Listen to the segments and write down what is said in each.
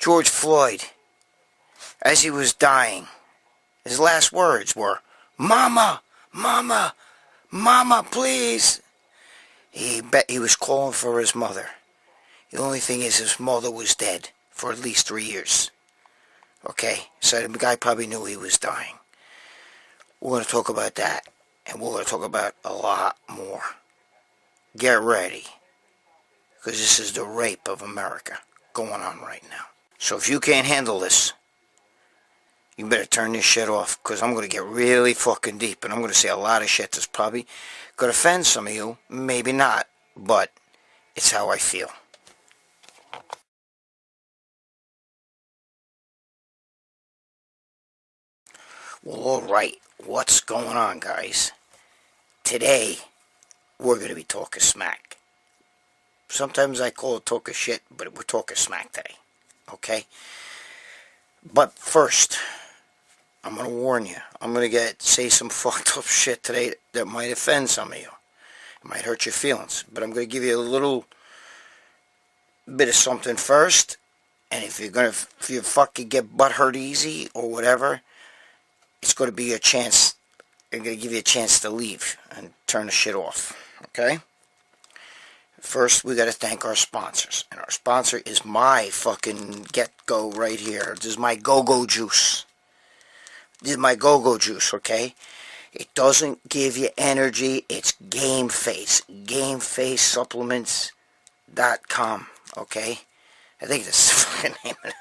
George Floyd, as he was dying, his last words were, "Mama, Mama, Mama, please." He was calling for his mother. The only thing is his mother was dead for at least 3 years. Okay, so the guy probably knew he was dying. We're going to talk about that, and we're going to talk about a lot more. Get ready, because this is the rape of America going on right now. So if you can't handle this, you better turn this shit off, because I'm going to get really fucking deep, and I'm going to say a lot of shit that's probably going to offend some of you, maybe not, but it's how I feel. Well, alright, what's going on, guys? Today, we're going to be talking smack. Sometimes I call it talking shit, but we're talking smack today, okay? But first, I'm going to warn you. I'm going to say some fucked up shit today that might offend some of you. It might hurt your feelings, but I'm going to give you a little bit of something first, and if you fucking get butthurt easy or whatever, it's going to be your chance. I'm going to give you a chance to leave and turn the shit off, okay? First, we got to thank our sponsors, and our sponsor is my fucking get-go right here. This is my go-go juice. This is my go-go juice, okay? It doesn't give you energy. It's Game Face. GameFaceSupplements.com, okay? I think that's the fucking name of it.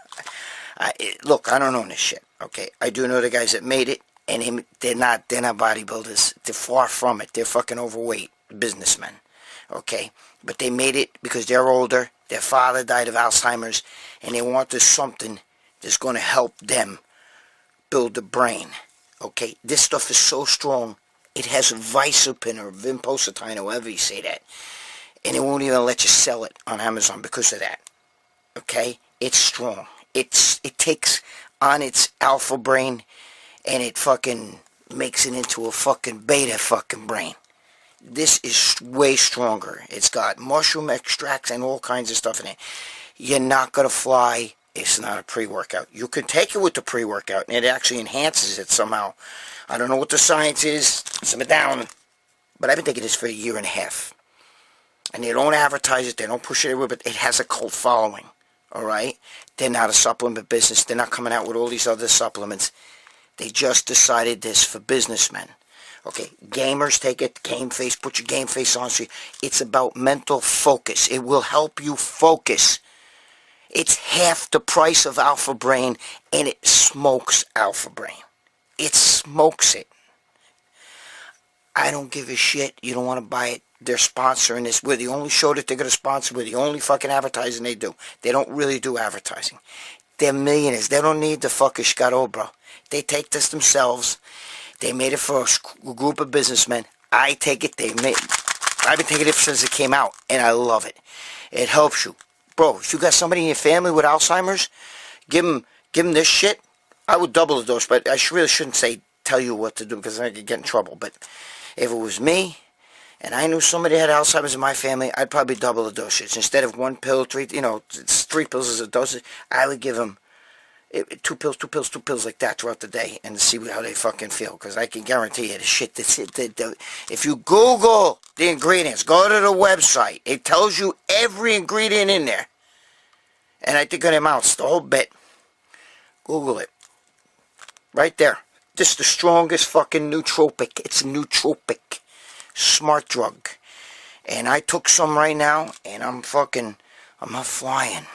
Look, I don't own this shit, okay? I do know the guys that made it, and they're not bodybuilders. They're far from it. They're fucking overweight businessmen, okay? But they made it because they're older. Their father died of Alzheimer's, and they wanted something that's going to help them build the brain, okay? This stuff is so strong. It has Visopin or Vinpocetine, however you say that, and they won't even let you sell it on Amazon because of that, okay? It's strong. It takes on its alpha brain, and it fucking makes it into a fucking beta fucking brain. This is way stronger. It's got mushroom extracts and all kinds of stuff in it. You're not going to fly. It's not a pre-workout. You can take it with the pre-workout, and it actually enhances it somehow. I don't know what the science is. Simmer down. But I've been taking this for a year and a half. And they don't advertise it. They don't push it everywhere, but it has a cult following. Alright? They're not a supplement business. They're not coming out with all these other supplements. They just decided this for businessmen. Okay, gamers take it, Game Face, put your Game Face on. So it's about mental focus. It will help you focus. It's half the price of Alpha Brain, and it smokes Alpha Brain. It smokes it. I don't give a shit. You don't want to buy it. They're sponsoring this. We're the only show that they're going to sponsor. We're the only fucking advertising they do. They don't really do advertising. They're millionaires. They don't need the fucking Scott, bro. They take this themselves. They made it for a group of businessmen. I take it. I've been taking it since it came out, and I love it. It helps you. Bro, if you got somebody in your family with Alzheimer's, give them this shit. I would double the dose, but I really shouldn't tell you what to do because I could get in trouble. But if it was me, and I knew somebody had Alzheimer's in my family, I'd probably double the dosage. Instead of 1 pill, 3, it's 3 pills as a dosage, I would give them 2 pills like that throughout the day and see how they fucking feel. Because I can guarantee you the shit that's it. If you Google the ingredients, go to the website, it tells you every ingredient in there. And I think it amounts the whole bit. Google it. Right there. This is the strongest fucking nootropic. It's a nootropic. Smart drug. And I took some right now, and I'm not flying.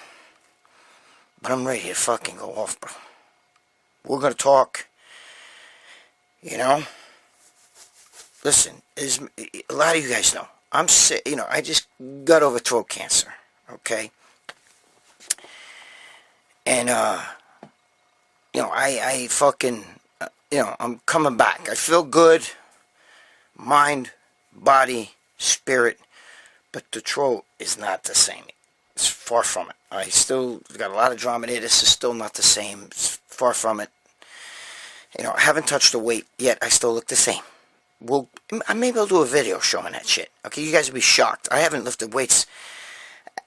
But I'm ready to fucking go off, bro. We're going to talk, Listen, a lot of you guys know, I'm sick, I just got over throat cancer, okay? And, I fucking, I'm coming back. I feel good, mind, body, spirit, but the throat is not the same. It's far from it. I still got a lot of drama there. This is still not the same. It's far from it. I haven't touched the weight yet. I still look the same. Well, maybe I'll do a video showing that shit. Okay, you guys will be shocked. I haven't lifted weights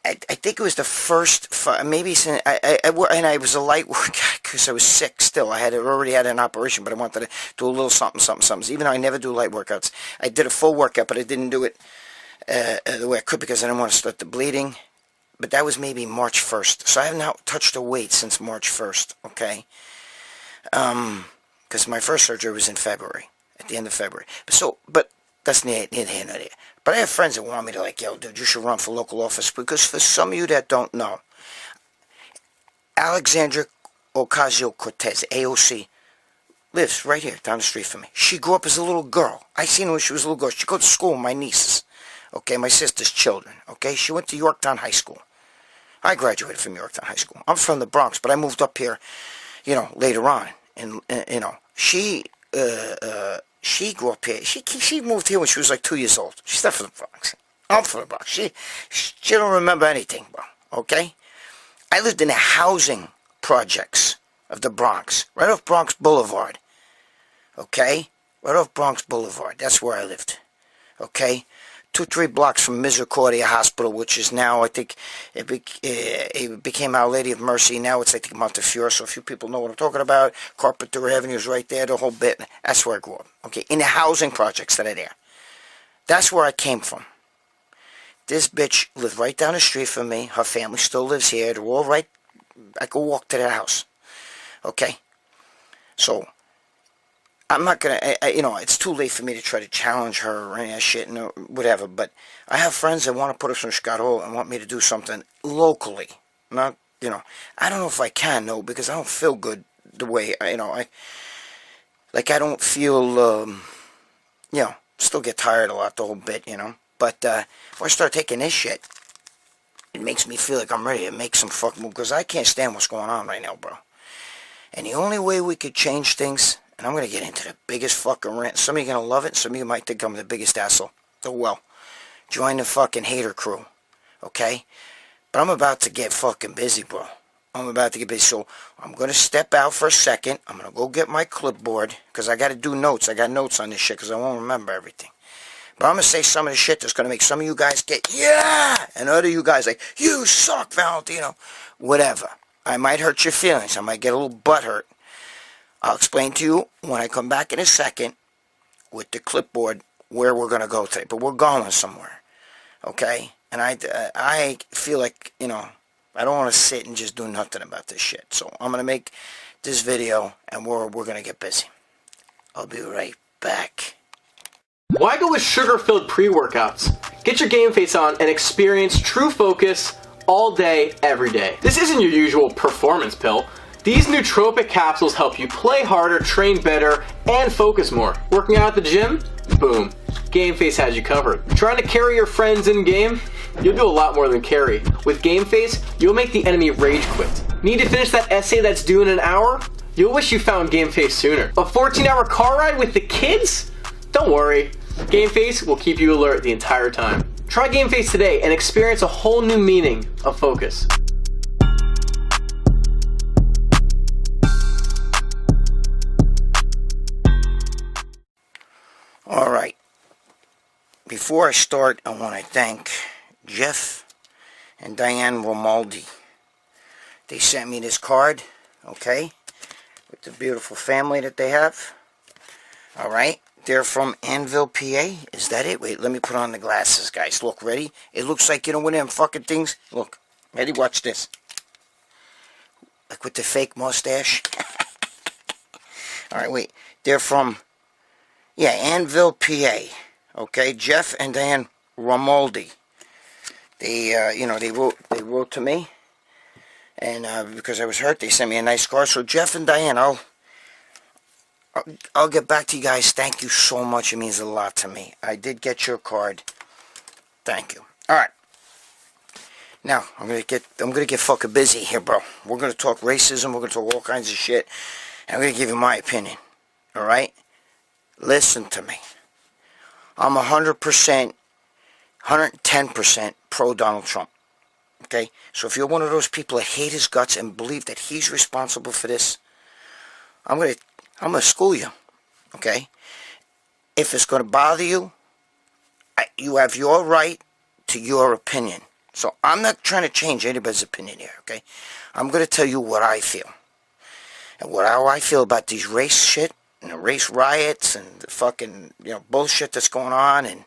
I think it was the first, maybe since, and I was a light worker because I was sick still. I already had an operation, but I wanted to do a little something, something, something. Even though I never do light workouts, I did a full workout, but I didn't do it the way I could because I didn't want to start the bleeding. But that was maybe March 1st. So I have not touched a weight since March 1st, okay? Because my first surgery was in February, at the end of February. But that's neither here nor there. But I have friends that want me to, like, yo, dude, you should run for local office. Because for some of you that don't know, Alexandra Ocasio-Cortez, AOC, lives right here down the street from me. She grew up as a little girl. I seen her when she was a little girl. She go to school with my nieces, okay, my sister's children, okay? She went to Yorktown High School. I graduated from Yorktown High School. I'm from the Bronx, but I moved up here, later on. And, she grew up here. She moved here when she was like 2 years old. She's not from the Bronx. I'm from the Bronx. She don't remember anything, bro. Okay? I lived in the housing projects of the Bronx, right off Bronx Boulevard. Okay? Right off Bronx Boulevard. That's where I lived. Okay? 2-3 blocks from Misericordia Hospital, which is now, I think, it became Our Lady of Mercy. Now it's, I think, Montefiore. So a few people know what I'm talking about. Carpenter Avenue is right there, the whole bit. That's where I grew up. Okay, in the housing projects that are there. That's where I came from. This bitch lived right down the street from me. Her family still lives here. They're all right. I could walk to their house. Okay? So, I'm not going to, it's too late for me to try to challenge her or any of that shit and whatever, but I have friends that want to put us in Scott Hall and want me to do something locally. Not, I don't know if I can, though, because I don't feel good the way, I don't feel, still get tired a lot, the whole bit, But if I start taking this shit, it makes me feel like I'm ready to make some fucking move, because I can't stand what's going on right now, bro. And the only way we could change things, and I'm going to get into the biggest fucking rant. Some of you are going to love it. Some of you might think I'm the biggest asshole. Oh, well. Join the fucking hater crew. Okay? But I'm about to get fucking busy, bro. I'm about to get busy. So I'm going to step out for a second. I'm going to go get my clipboard. Because I got to do notes. I got notes on this shit because I won't remember everything. But I'm going to say some of the shit that's going to make some of you guys get, yeah! And other you guys like, you suck, Valentino. Whatever. I might hurt your feelings. I might get a little butthurt. I'll explain to you when I come back in a second with the clipboard where we're going to go today. But we're going somewhere, okay? And I feel like, I don't want to sit and just do nothing about this shit. So I'm going to make this video, and we're going to get busy. I'll be right back. Why go with sugar-filled pre-workouts? Get your game face on and experience true focus all day, every day. This isn't your usual performance pill. These nootropic capsules help you play harder, train better, and focus more. Working out at the gym? Boom. Game Face has you covered. Trying to carry your friends in game? You'll do a lot more than carry. With Game Face, you'll make the enemy rage quit. Need to finish that essay that's due in an hour? You'll wish you found Game Face sooner. A 14-hour car ride with the kids? Don't worry. Game Face will keep you alert the entire time. Try Game Face today and experience a whole new meaning of focus. All right. Before I start, I want to thank Jeff and Diane Romaldi. They sent me this card, okay, with the beautiful family that they have. All right. They're from Annville, PA. Is that it? Wait, let me put on the glasses, guys. Look, ready? It looks like, one of them fucking things. Look, ready? Watch this. Like with the fake mustache. All right, wait. They're from, Annville, PA. Okay, Jeff and Diane Romaldi. They, they wrote to me, and because I was hurt, they sent me a nice card. So Jeff and Diane, I'll get back to you guys. Thank you so much. It means a lot to me. I did get your card. Thank you. All right. Now I'm gonna get fucking busy here, bro. We're gonna talk racism. We're gonna talk all kinds of shit. And I'm gonna give you my opinion. All right. Listen to me. I'm 100%, 110% pro Donald Trump. Okay? So if you're one of those people that hate his guts and believe that he's responsible for this, I'm gonna school you. Okay? If it's gonna bother you, you have your right to your opinion. So I'm not trying to change anybody's opinion here, okay? I'm going to tell you what I feel. And how I feel about these race shit, and the race riots, and the fucking, bullshit that's going on, and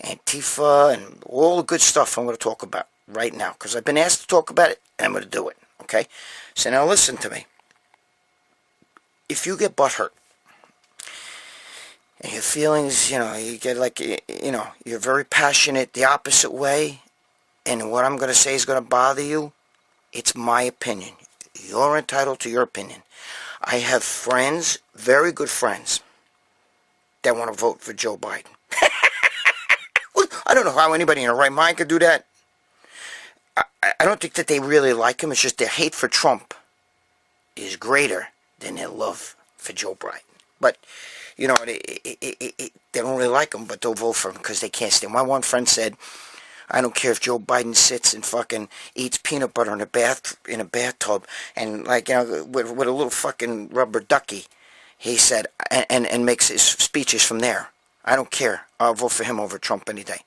Antifa, and all the good stuff I'm going to talk about right now. Because I've been asked to talk about it, and I'm going to do it, okay? So now listen to me. If you get butthurt, and your feelings, you get like, you're very passionate the opposite way, and what I'm going to say is going to bother you, it's my opinion. You're entitled to your opinion. I have friends, very good friends, that want to vote for Joe Biden. I don't know how anybody in their right mind could do that. I don't think that they really like him. It's just their hate for Trump is greater than their love for Joe Biden. But, they don't really like him, but they'll vote for him because they can't stand. My one friend said, I don't care if Joe Biden sits and fucking eats peanut butter in a bathtub and with a little fucking rubber ducky. He said, and makes his speeches from there. I don't care. I'll vote for him over Trump any day.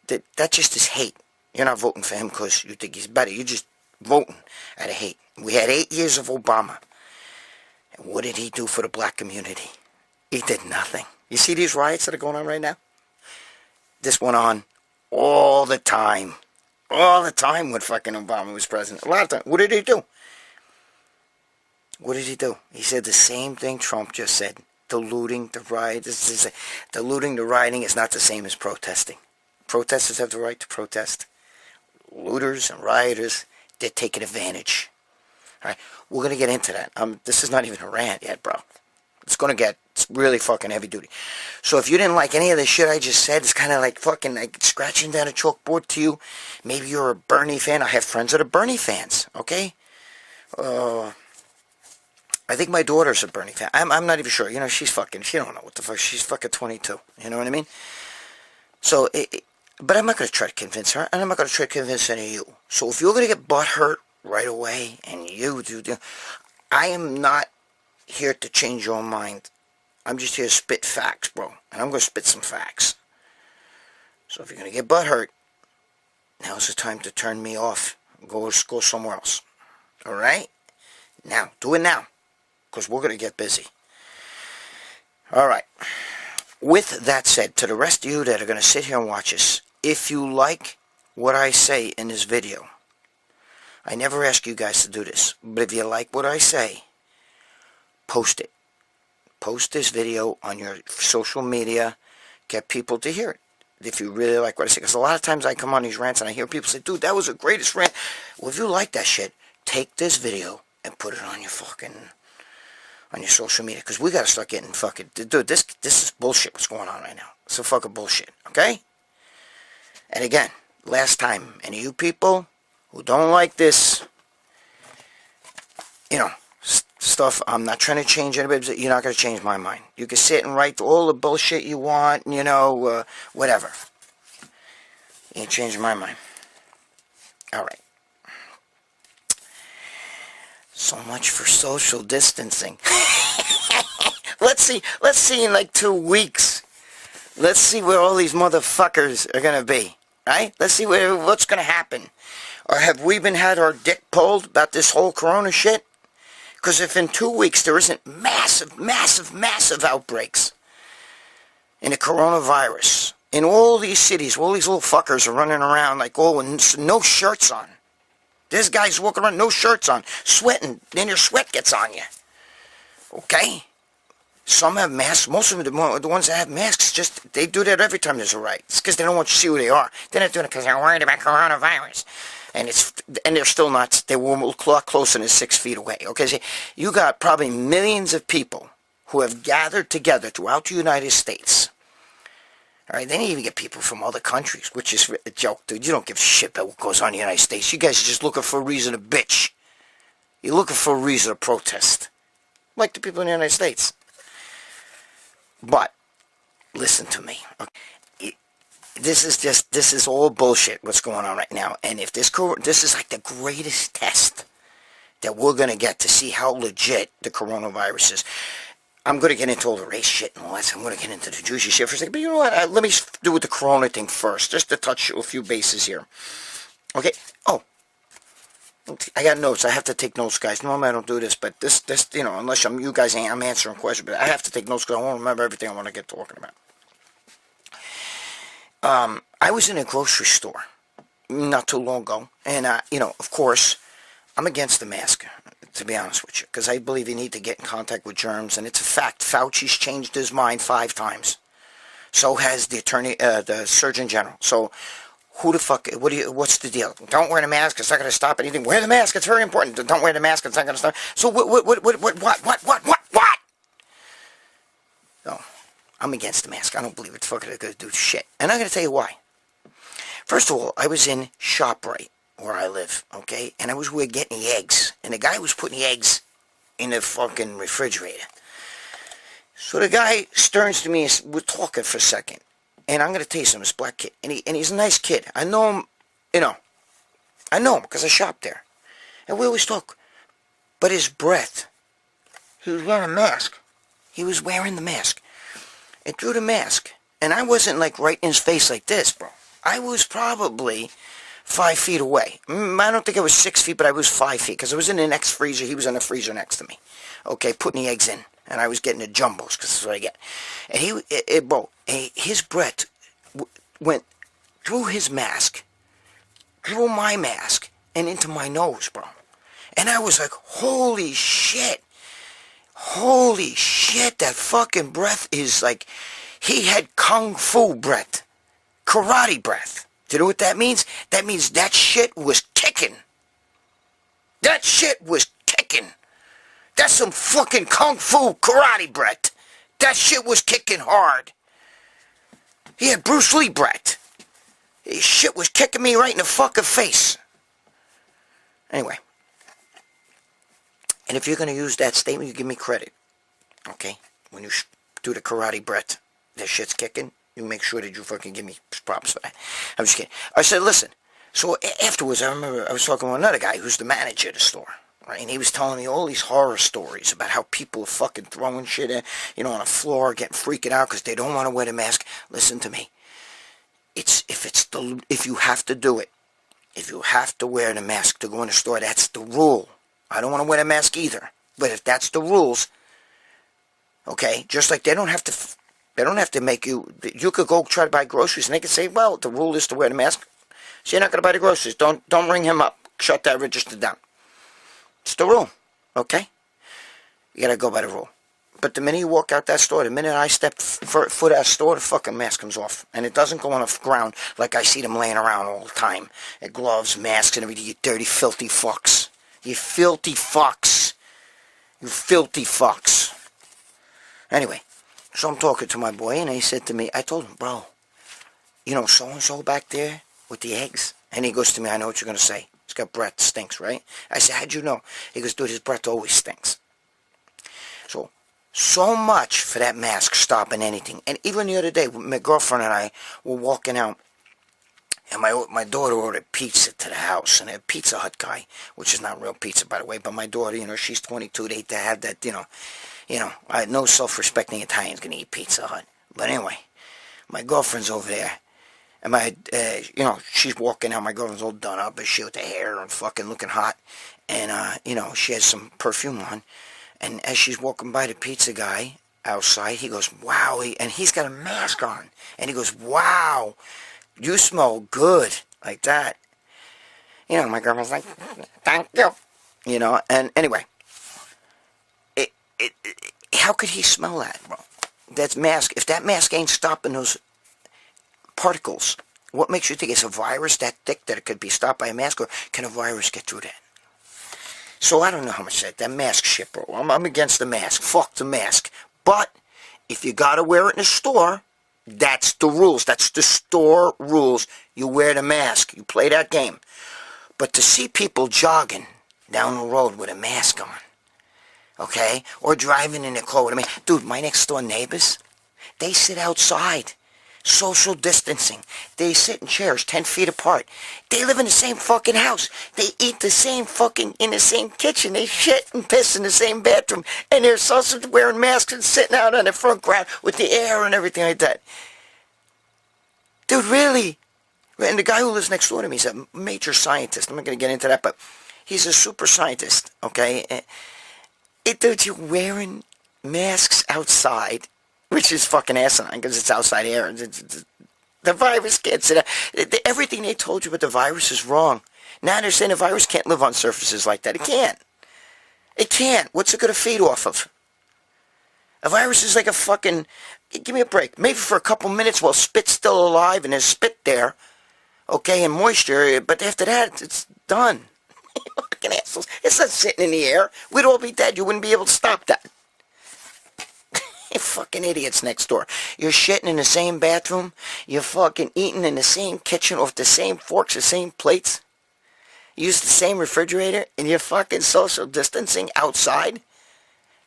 That just is hate. You're not voting for him because you think he's better. You're just voting out of hate. We had 8 years of Obama. And what did he do for the black community? He did nothing. You see these riots that are going on right now? This went on all the time. All the time when fucking Obama was president. A lot of time. What did he do? What did he do? He said the same thing Trump just said. The looting, the riot. The looting, the rioting is not the same as protesting. Protesters have the right to protest. Looters and rioters, they're taking advantage. All right, we're going to get into that. This is not even a rant yet, bro. It's really fucking heavy duty. So if you didn't like any of the shit I just said, it's kind of like fucking like scratching down a chalkboard to you. Maybe you're a Bernie fan. I have friends that are Bernie fans, okay? I think my daughter's a Bernie fan. I'm not even sure. She don't know what the fuck. She's fucking 22. You know what I mean? So, but I'm not going to try to convince her, and I'm not going to try to convince any of you. So if you're going to get butthurt right away, and you do, I am not here to change your mind. I'm just here to spit facts, bro. And I'm going to spit some facts. So if you're going to get butthurt, now's the time to turn me off. Go somewhere else. All right? Now. Do it now. Because we're going to get busy. All right. With that said, to the rest of you that are going to sit here and watch this, if you like what I say in this video, I never ask you guys to do this, but if you like what I say, post it. Post this video on your social media. Get people to hear it. If you really like what I say. Because a lot of times I come on these rants and I hear people say, dude, that was the greatest rant. Well, if you like that shit, take this video and put it on your social media. Because we got to start getting fucking... Dude, this is bullshit what's going on right now. It's a fucking bullshit. Okay? And again, last time, any of you people who don't like this, stuff, I'm not trying to change anybody, but you're not going to change my mind. You can sit and write all the bullshit you want, whatever. You ain't changing my mind. All right. So much for social distancing. Let's see in like 2 weeks. Let's see where all these motherfuckers are going to be. Right? Let's see what's going to happen. Or have we had our dick pulled about this whole corona shit? Because if in 2 weeks there isn't massive outbreaks in the coronavirus, in all these cities, all these little fuckers are running around like with no shirts on. This guy's walking around, no shirts on, sweating, then your sweat gets on you. Okay? Some have masks. Most of them, the ones that have masks, they do that every time there's a riot. It's because they don't want you to see who they are. They're not doing it because they're worried about coronavirus. And they're still not. They were a lot closer than 6 feet away. Okay, so you got probably millions of people who have gathered together throughout the United States. All right, then you even get people from other countries, which is a joke, dude. You don't give a shit about what goes on in the United States. You guys are just looking for a reason to bitch. You're looking for a reason to protest, like the people in the United States. But listen to me. Okay? This is all bullshit what's going on right now. And if this is like the greatest test that we're going to get to see how legit the coronavirus is. I'm going to get into all the race shit and all that. So I'm going to get into the juicy shit for a second. But you know what? Let me do with the corona thing first, just to touch a few bases here. Okay. Oh, I got notes. I have to take notes, guys. Normally I don't do this, but this, unless you guys ain't, I'm answering questions, but I have to take notes because I won't remember everything I want to get talking about. I was in a grocery store not too long ago, and of course, I'm against the mask, to be honest with you, because I believe you need to get in contact with germs, and it's a fact. Fauci's changed his mind 5 times. So has the Surgeon General. So who the fuck, what's the deal? Don't wear the mask, it's not going to stop anything. Wear the mask, it's very important. Don't wear the mask, it's not going to stop. So what? No, I'm against the mask. I don't believe it's fucking going to do shit. And I'm going to tell you why. First of all, I was in ShopRite, where I live, okay? And we're getting the eggs. And the guy was putting the eggs in the fucking refrigerator. So the guy turns to me and we're talking for a second. And I'm going to tell you something, this black kid. And he's a nice kid. I know him, I know him because I shop there. And we always talk. But his breath, he was wearing a mask. He was wearing the mask. And through the mask, and I wasn't like right in his face like this, bro. I was probably 5 feet away. I don't think I was 6 feet, but I was 5 feet. Because I was in the next freezer. He was in the freezer next to me. Okay, putting the eggs in. And I was getting the jumbos, because that's what I get. And his breath went through his mask, through my mask, and into my nose, bro. And I was like, holy shit. Holy shit, that fucking breath is like, he had kung fu breath. Karate breath. Do you know what that means? That means that shit was kicking. That shit was kicking. That's some fucking kung fu karate breath. That shit was kicking hard. He had Bruce Lee breath. His shit was kicking me right in the fucking face. Anyway. And if you're going to use that statement, you give me credit. Okay? When you do the karate breath, that shit's kicking, you make sure that you fucking give me props for that. I'm just kidding. I said, listen. So afterwards, I remember I was talking to another guy who's the manager of the store. Right? And he was telling me all these horror stories about how people are fucking throwing shit in, on the floor, getting freaking out because they don't want to wear the mask. Listen to me. If you have to do it, if you have to wear the mask to go in the store, that's the rule. I don't want to wear the mask either. But if that's the rules, okay, just like they don't have to make you could go try to buy groceries and they could say, well, the rule is to wear the mask. So you're not going to buy the groceries. Don't ring him up. Shut that register down. It's the rule, okay? You gotta go by the rule. But the minute you walk out that store, the minute I step foot out that store, the fucking mask comes off. And it doesn't go on the ground like I see them laying around all the time. Gloves, masks, and everything. You dirty, filthy fucks. You filthy fucks. You filthy fucks. Anyway, so I'm talking to my boy, and he said to me, I told him, bro, so-and-so back there with the eggs? And he goes to me, I know what you're going to say. He's got breath, stinks, right? I said, how'd you know? He goes, dude, his breath always stinks. So much for that mask stopping anything. And even the other day, my girlfriend and I were walking out, and my daughter ordered pizza to the house, and a Pizza Hut guy, which is not real pizza, by the way, but my daughter, she's 22, they have that, no self-respecting Italian's gonna eat Pizza Hut. But anyway, my girlfriend's over there. And she's walking out, my girlfriend's all done up, and she with the hair and fucking looking hot. And, she has some perfume on. And as she's walking by the pizza guy outside, he goes, wow, and he's got a mask on. And he goes, wow, you smell good, like that. My girlfriend's like, thank you. And anyway, how could he smell that, bro? That mask, if that mask ain't stopping those particles, what makes you think it's a virus that thick that it could be stopped by a mask, or can a virus get through that? So I don't know how much that mask shit, bro. I'm against the mask. Fuck the mask. But if you gotta wear it in the store, that's the rules. That's the store rules. You wear the mask. You play that game. But to see people jogging down the road with a mask on, okay, or driving in their car, dude, my next door neighbors, they sit outside. Social distancing. They sit in chairs 10 feet apart. They live in the same fucking house. They eat the same fucking, in the same kitchen. They shit and piss in the same bathroom. And they're also wearing masks and sitting out on the front ground with the air and everything like that. Dude, really? And the guy who lives next door to me is a major scientist. I'm not going to get into that, but he's a super scientist, okay? Dude, you're wearing masks outside, which is fucking asinine because it's outside air. The virus gets it. Everything they told you about the virus is wrong. Now they're saying the virus can't live on surfaces like that. It can't. It can't. What's it going to feed off of? A virus is like a fucking... Give me a break. Maybe for a couple minutes while spit's still alive and there's spit there, okay, and moisture, but after that, it's done. Fucking assholes. It's not sitting in the air. We'd all be dead. You wouldn't be able to stop that. You fucking idiots next door. You're shitting in the same bathroom. You're fucking eating in the same kitchen off the same forks, the same plates. You use the same refrigerator, and you're fucking social distancing outside.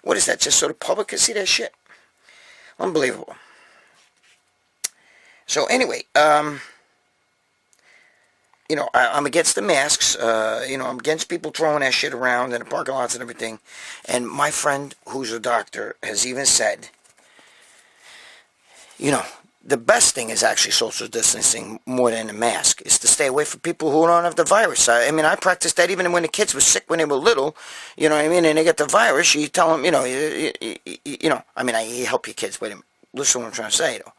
What is that? Just so the public can see that shit? Unbelievable. So anyway, you know, I'm against the masks. You know, I'm against people throwing that shit around in the parking lots and everything. And my friend, who's a doctor, has even said, you know, the best thing is actually social distancing more than a mask, is to stay away from people who don't have the virus. I mean, I practiced that even when the kids were sick when they were little, you know what I mean, and they get the virus, you tell them, you know, you know, I mean, you help your kids, wait a minute, listen to what I'm trying to say, though.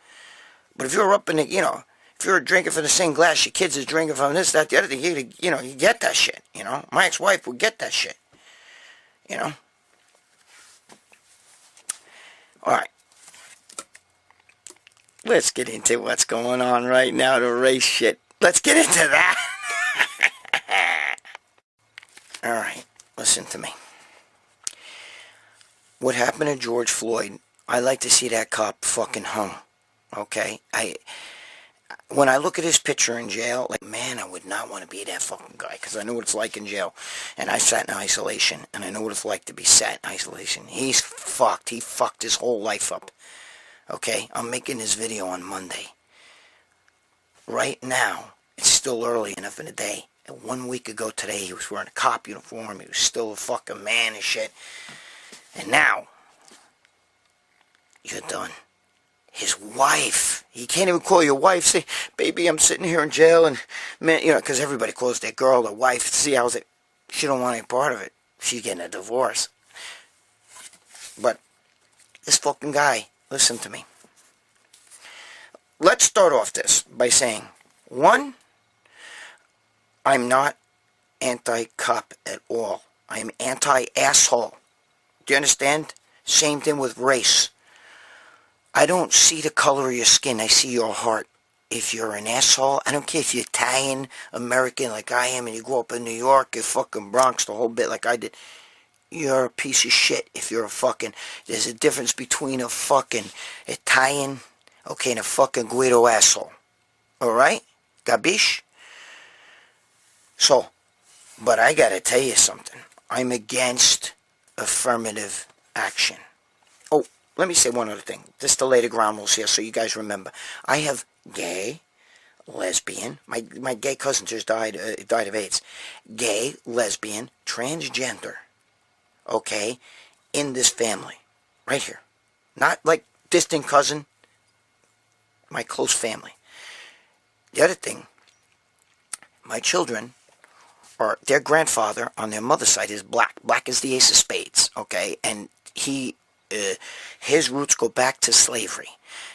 But if you're up in the, you know, if you're drinking from the same glass, your kids is drinking from this, that, the other thing, you know, you get that shit, you know. My ex-wife would get that shit, you know. All right. Let's get into what's going on right now, the race shit. Let's get into that. All right, listen to me. What happened to George Floyd, I like to see that cop fucking hung, okay? When I look at his picture in jail, like, man, I would not want to be that fucking guy, because I know what it's like in jail. And I sat in isolation, and I know what it's like to be sat in isolation. He's fucked. He fucked his whole life up. Okay, I'm making this video on Monday. Right now, it's still early enough in the day. And 1 week ago today, he was wearing a cop uniform. He was still a fucking man and shit. And now, you're done. His wife, he can't even call your wife, say, baby, I'm sitting here in jail, and, man, you know, because everybody calls their girl their wife. See, I was like, she don't want any part of it. She's getting a divorce. But this fucking guy, listen to me. Let's start off this by saying, one, I'm not anti-cop at all. I'm anti-asshole. Do you understand? Same thing with race. I don't see the color of your skin. I see your heart. If you're an asshole, I don't care if you're Italian, American like I am, and you grew up in New York, you're fucking Bronx, the whole bit like I did. You're a piece of shit if you're a fucking... There's a difference between a fucking Italian, okay, and a fucking Guido asshole. Alright? Gabish? So, but I gotta tell you something. I'm against affirmative action. Oh, let me say one other thing. Just to lay the ground rules here so you guys remember. I have gay, lesbian, my gay cousin just died of AIDS. Gay, lesbian, transgender. Okay, in this family, right here. Not like distant cousin, my close family. The other thing, my children, or their grandfather on their mother's side is black. Black is the ace of spades, okay? And his roots go back to slavery.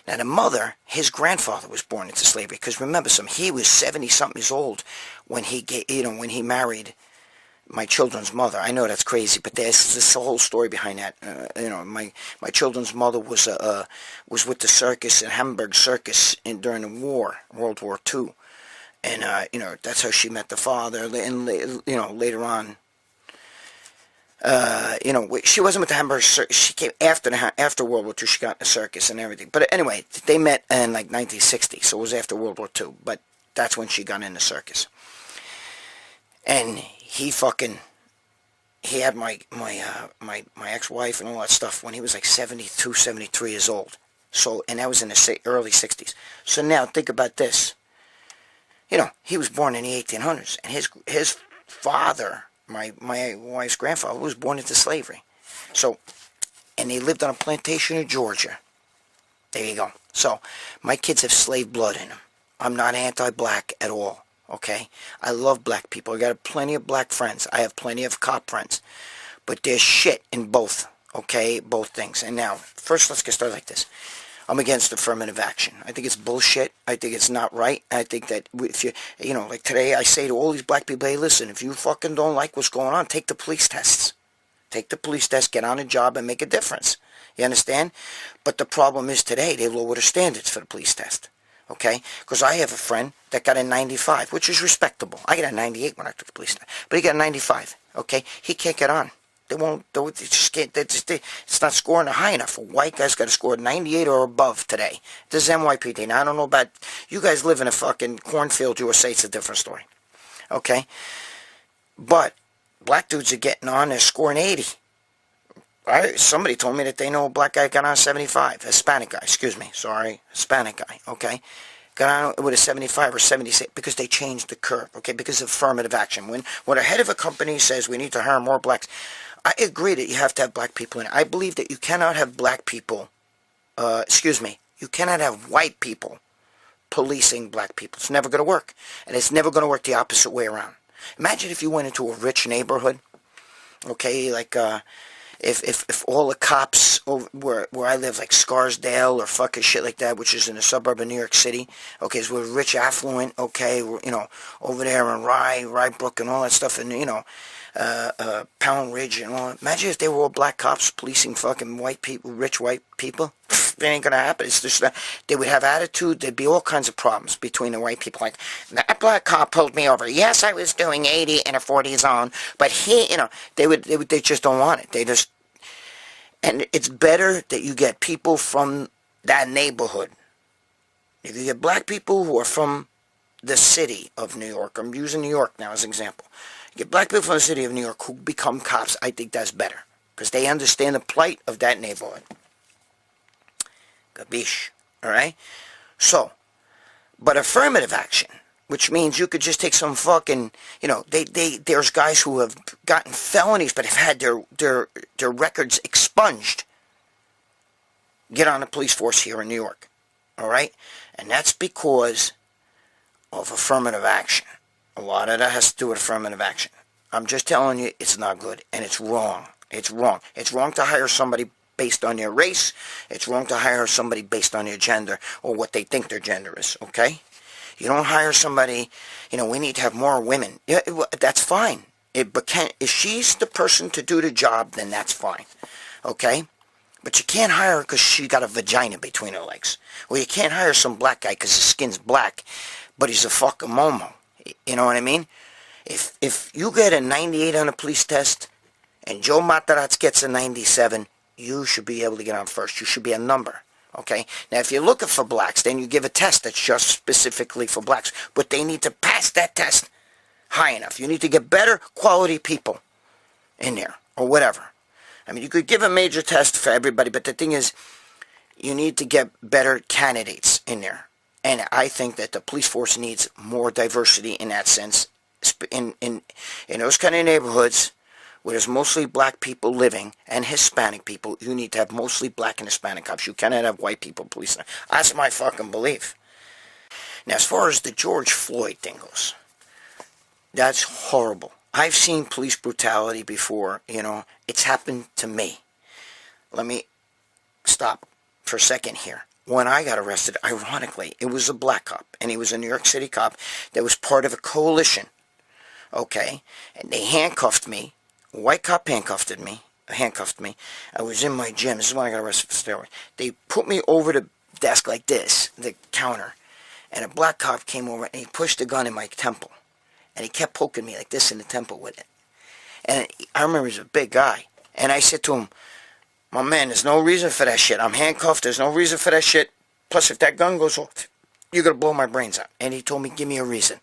Now the mother, his grandfather was born into slavery, because remember he was 70-something years old when when he married my children's mother. I know that's crazy, but there's this whole story behind that. My children's mother was with the circus in Hamburg Circus during the war, World War II, and that's how she met the father. And later on, she wasn't with the Hamburg Circus. She came after World War II. She got in the circus and everything. But anyway, they met in like 1960, so it was after World War II. But that's when she got in the circus. And he had my ex-wife and all that stuff when he was like 72, 73 years old. So, and that was in the early 60s. So now think about this. He was born in the 1800s, and his father, my wife's grandfather, was born into slavery. So, and they lived on a plantation in Georgia. There you go. So, my kids have slave blood in them. I'm not anti-black at all, okay? I love black people. I got plenty of black friends. I have plenty of cop friends. But there's shit in both, okay? Both things. And now, first let's get started like this. I'm against affirmative action. I think it's bullshit. I think it's not right. I think that if you know, like today I say to all these black people, hey, listen, if you fucking don't like what's going on, take the police tests. Take the police test, get on a job, and make a difference. You understand? But the problem is today, they lower the standards for the police test. Okay? Because I have a friend that got a 95, which is respectable. I got a 98 when I took the police test. But he got a 95. Okay? He can't get on. They won't, they just can't, it's not scoring high enough. A white guy's got to score 98 or above today. This is NYPD. Now, I don't know about, you guys live in a fucking cornfield USA, it's a different story. Okay? But, black dudes are getting on, they're scoring 80. Somebody told me that they know a black guy got on 75. Hispanic guy, excuse me, sorry. Hispanic guy, okay? Got on with a 75 or 76 because they changed the curve, okay? Because of affirmative action. When a head of a company says we need to hire more blacks, I agree that you have to have black people in it. I believe that you cannot have black people, you cannot have white people policing black people. It's never going to work. And it's never going to work the opposite way around. Imagine if you went into a rich neighborhood, okay, like, if all the cops where I live, like Scarsdale or fucking shit like that, which is in a suburb of New York City, okay, is we're rich, affluent, okay, you know, over there in Rye Brook and all that stuff, and, you know, Pound Ridge and all that. Imagine if they were all black cops policing fucking white people, rich white people. It ain't gonna happen. It's just that they would have attitude. There'd be all kinds of problems between the white people. Like, that black cop pulled me over. Yes, I was doing 80 in a 40 zone, but he, you know, they just don't want it. They just, and it's better that you get people from that neighborhood. If you get black people who are from the city of New York, I'm using New York now as an example. You get black people from the city of New York who become cops, I think that's better. Because they understand the plight of that neighborhood. Gabish. Alright? So, but affirmative action, which means you could just take some fucking, you know, there's guys who have gotten felonies but have had their records expunged. Get on the police force here in New York. Alright? And that's because of affirmative action. A lot of that has to do with affirmative action. I'm just telling you, it's not good, and it's wrong. It's wrong. It's wrong to hire somebody based on their race. It's wrong to hire somebody based on their gender or what they think their gender is, okay? You don't hire somebody, you know, we need to have more women. Yeah, that's fine. If she's the person to do the job, then that's fine, okay? But you can't hire her because she got a vagina between her legs. Or you can't hire some black guy because his skin's black, but he's a fucking momo. You know what I mean? If you get a 98 on a police test and Joe Matarazzo gets a 97, you should be able to get on first. You should be a number. Okay? Now, if you're looking for blacks, then you give a test that's just specifically for blacks. But they need to pass that test high enough. You need to get better quality people in there or whatever. I mean, you could give a major test for everybody, but the thing is, you need to get better candidates in there. And I think that the police force needs more diversity in that sense. In those kind of neighborhoods where there's mostly black people living and Hispanic people, you need to have mostly black and Hispanic cops. You cannot have white people policing. That's my fucking belief. Now, as far as the George Floyd thing goes, that's horrible. I've seen police brutality before, you know. It's happened to me. Let me stop for a second here. When I got arrested, ironically, it was a black cop, and he was a New York City cop that was part of a coalition, okay? And they handcuffed me. A white cop handcuffed me. I was in my gym. This is when I got arrested for steroids. They put me over the desk like this, the counter, and a black cop came over, and he pushed a gun in my temple, and he kept poking me like this in the temple with it. And I remember he was a big guy, and I said to him, my man, there's no reason for that shit. I'm handcuffed. There's no reason for that shit. Plus, if that gun goes off, you're going to blow my brains out. And he told me, give me a reason.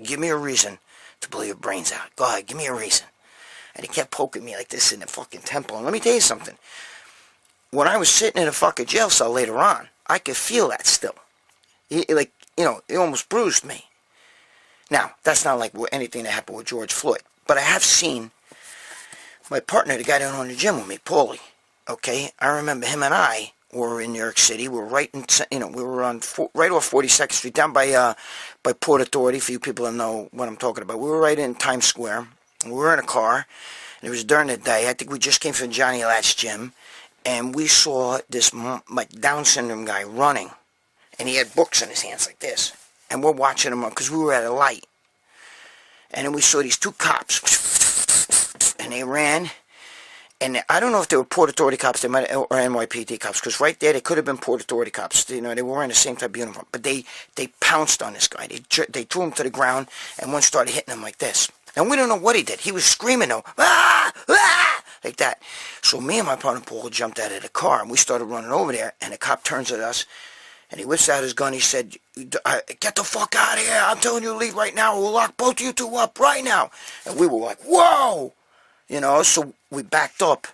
Give me a reason to blow your brains out. Go ahead, give me a reason. And he kept poking me like this in the fucking temple. And let me tell you something. When I was sitting in a fucking jail cell later on, I could feel that still. It almost bruised me. Now, that's not like anything that happened with George Floyd. But I have seen my partner, the guy down on the gym with me, Paulie. Okay, I remember him and I were in New York City. We were right in, we were on right off 42nd Street, down by Port Authority. For you people that know what I'm talking about, we were right in Times Square. We were in a car, and it was during the day. I think we just came from Johnny Lat's gym, and we saw this like Down syndrome guy running, and he had books in his hands like this, and we're watching him because we were at a light, and then we saw these two cops, and they ran. And I don't know if they were Port Authority cops, they might, or NYPD cops, because right there they could have been Port Authority cops. They were wearing the same type of uniform. But they pounced on this guy. They threw him to the ground, and one started hitting him like this. And we don't know what he did. He was screaming though, ah, ah, like that. So me and my partner Paul jumped out of the car, and we started running over there. And the cop turns at us, and he whips out his gun. He said, "Get the fuck out of here! I'm telling you to leave right now. We'll lock both of you two up right now." And we were like, "Whoa!" So we backed up.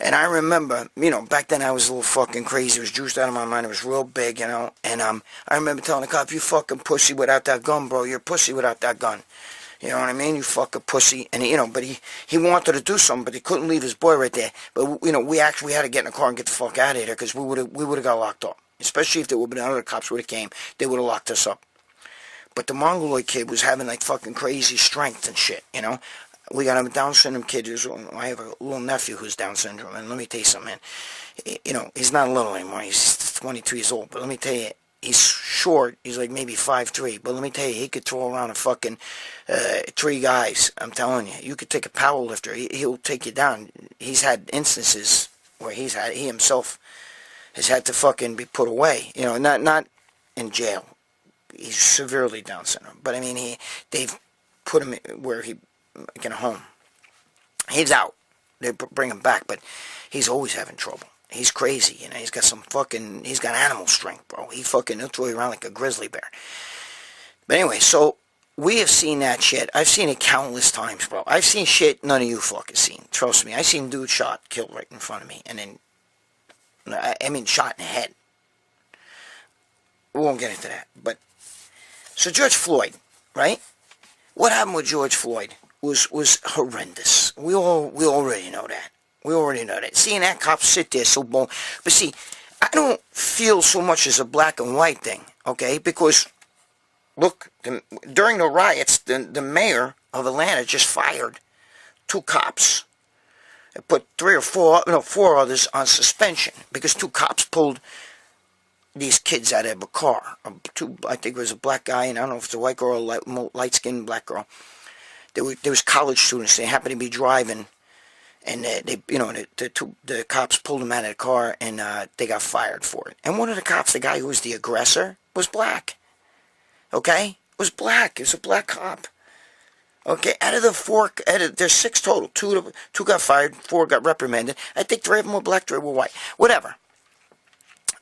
And I remember, back then I was a little fucking crazy. It was juiced out of my mind. It was real big, And I remember telling the cop, "You fucking pussy without that gun, bro. You're a pussy without that gun." You know what I mean? You fucking pussy. And, but he wanted to do something, but he couldn't leave his boy right there. But, we actually had to get in the car and get the fuck out of there because we would have got locked up. Especially if there would have been other cops would have came. They would have locked us up. But the Mongoloid kid was having, like, fucking crazy strength and shit, We got a Down syndrome kid. I have a little nephew who's Down syndrome, and let me tell you something, man. He's not little anymore. He's 22 years old, but let me tell you, he's short. He's like maybe 5'3", but let me tell you, he could throw around a fucking 3 guys. I'm telling you, you could take a power lifter. He'll take you down. He's had instances where he himself has had to fucking be put away. Not in jail. He's severely Down syndrome, but I mean, they've put him where he. Like in a home. He's out. They bring him back, but he's always having trouble. He's crazy, He's got he's got animal strength, bro. He'll throw you around like a grizzly bear. But anyway, so we have seen that shit. I've seen it countless times, bro. I've seen shit none of you fucking seen. Trust me. I've seen dude shot, killed right in front of me, and then, shot in the head. We won't get into that, but so George Floyd, right? What happened with George Floyd was horrendous. We already know that. We already know that. Seeing that cop sit there so bold. But see, I don't feel so much as a black and white thing, okay? Because, look, during the riots, the mayor of Atlanta just fired 2 cops. They put 4 others on suspension because 2 cops pulled these kids out of a car. I think it was a black guy, and I don't know if it's a white girl or light-skinned black girl. There was college students. They happened to be driving, and the cops pulled them out of the car, and they got fired for it. And one of the cops, the guy who was the aggressor, was black. Okay, was black. It was a black cop. Okay, out of the 4, there's 6 total. 2 got fired, 4 got reprimanded. I think 3 of them were black, 3 were white. Whatever.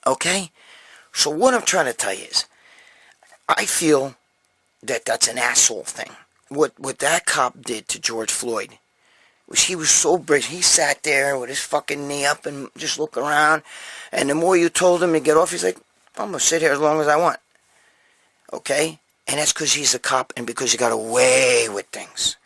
Okay. So what I'm trying to tell you is, I feel that that's an asshole thing. What that cop did to George Floyd was he was so brave. He sat there with his fucking knee up and just look around. And the more you told him to get off, he's like, I'm going to sit here as long as I want. Okay? And that's because he's a cop and because he got away with things.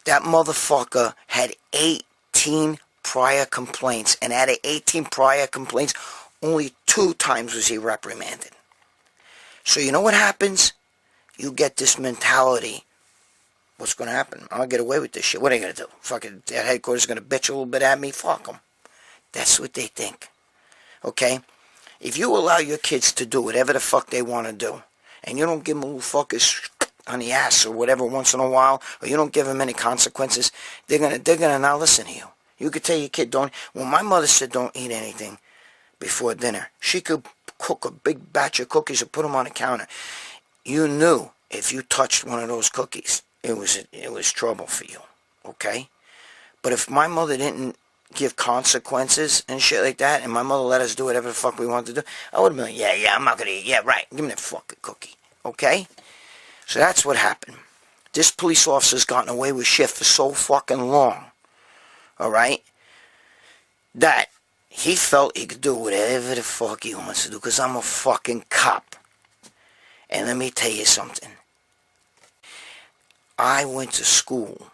That motherfucker had 18 prior complaints. And out of 18 prior complaints, only 2 times was he reprimanded. So you know what happens? You get this mentality. What's going to happen? I'll get away with this shit. What are you going to do? Fucking that headquarters is going to bitch a little bit at me? Fuck them. That's what they think. Okay? If you allow your kids to do whatever the fuck they want to do, and you don't give them a little fuckers on the ass or whatever once in a while, or you don't give them any consequences, they're gonna not listen to you. You could tell your kid, don't. When my mother said don't eat anything before dinner, she could cook a big batch of cookies and put them on the counter. You knew if you touched one of those cookies, it was trouble for you, okay? But if my mother didn't give consequences and shit like that, and my mother let us do whatever the fuck we wanted to do, I would have been like, yeah, I'm not gonna eat. Yeah, right. Give me that fucking cookie, okay? So that's what happened. This police officer's gotten away with shit for so fucking long, all right, that he felt he could do whatever the fuck he wants to do, because I'm a fucking cop. And let me tell you something. I went to school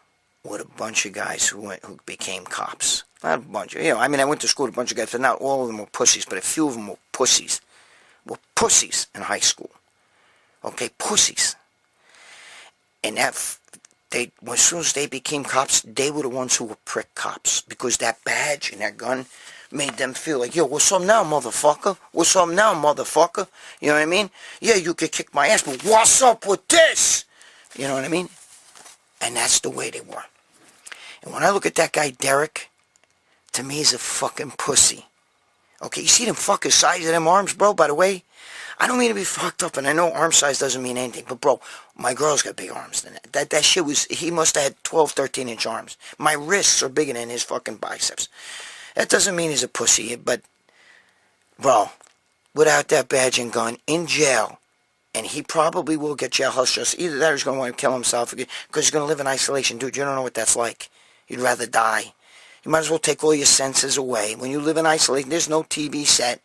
with a bunch of guys who became cops. Not a bunch. I mean, I went to school with a bunch of guys, but not all of them were pussies, but a few of them were pussies. Were pussies in high school. Okay, pussies. And as soon as they became cops, they were the ones who were prick cops. Because that badge and that gun made them feel like, yo, what's up now, motherfucker? What's up now, motherfucker? You know what I mean? Yeah, you could kick my ass, but what's up with this? You know what I mean? And that's the way they were. And when I look at that guy, Derek, to me, he's a fucking pussy. Okay, you see them fucking size of them arms, bro, by the way? I don't mean to be fucked up, and I know arm size doesn't mean anything, but bro, my girl's got big arms than that. That shit was, he must have had 12, 13-inch arms. My wrists are bigger than his fucking biceps. That doesn't mean he's a pussy, but, bro, without that badge and gun, in jail, and he probably will get jailhouse justice. Either that or he's going to want to kill himself, because he's going to live in isolation. Dude, you don't know what that's like. You'd rather die. You might as well take all your senses away. When you live in isolation, there's no TV set.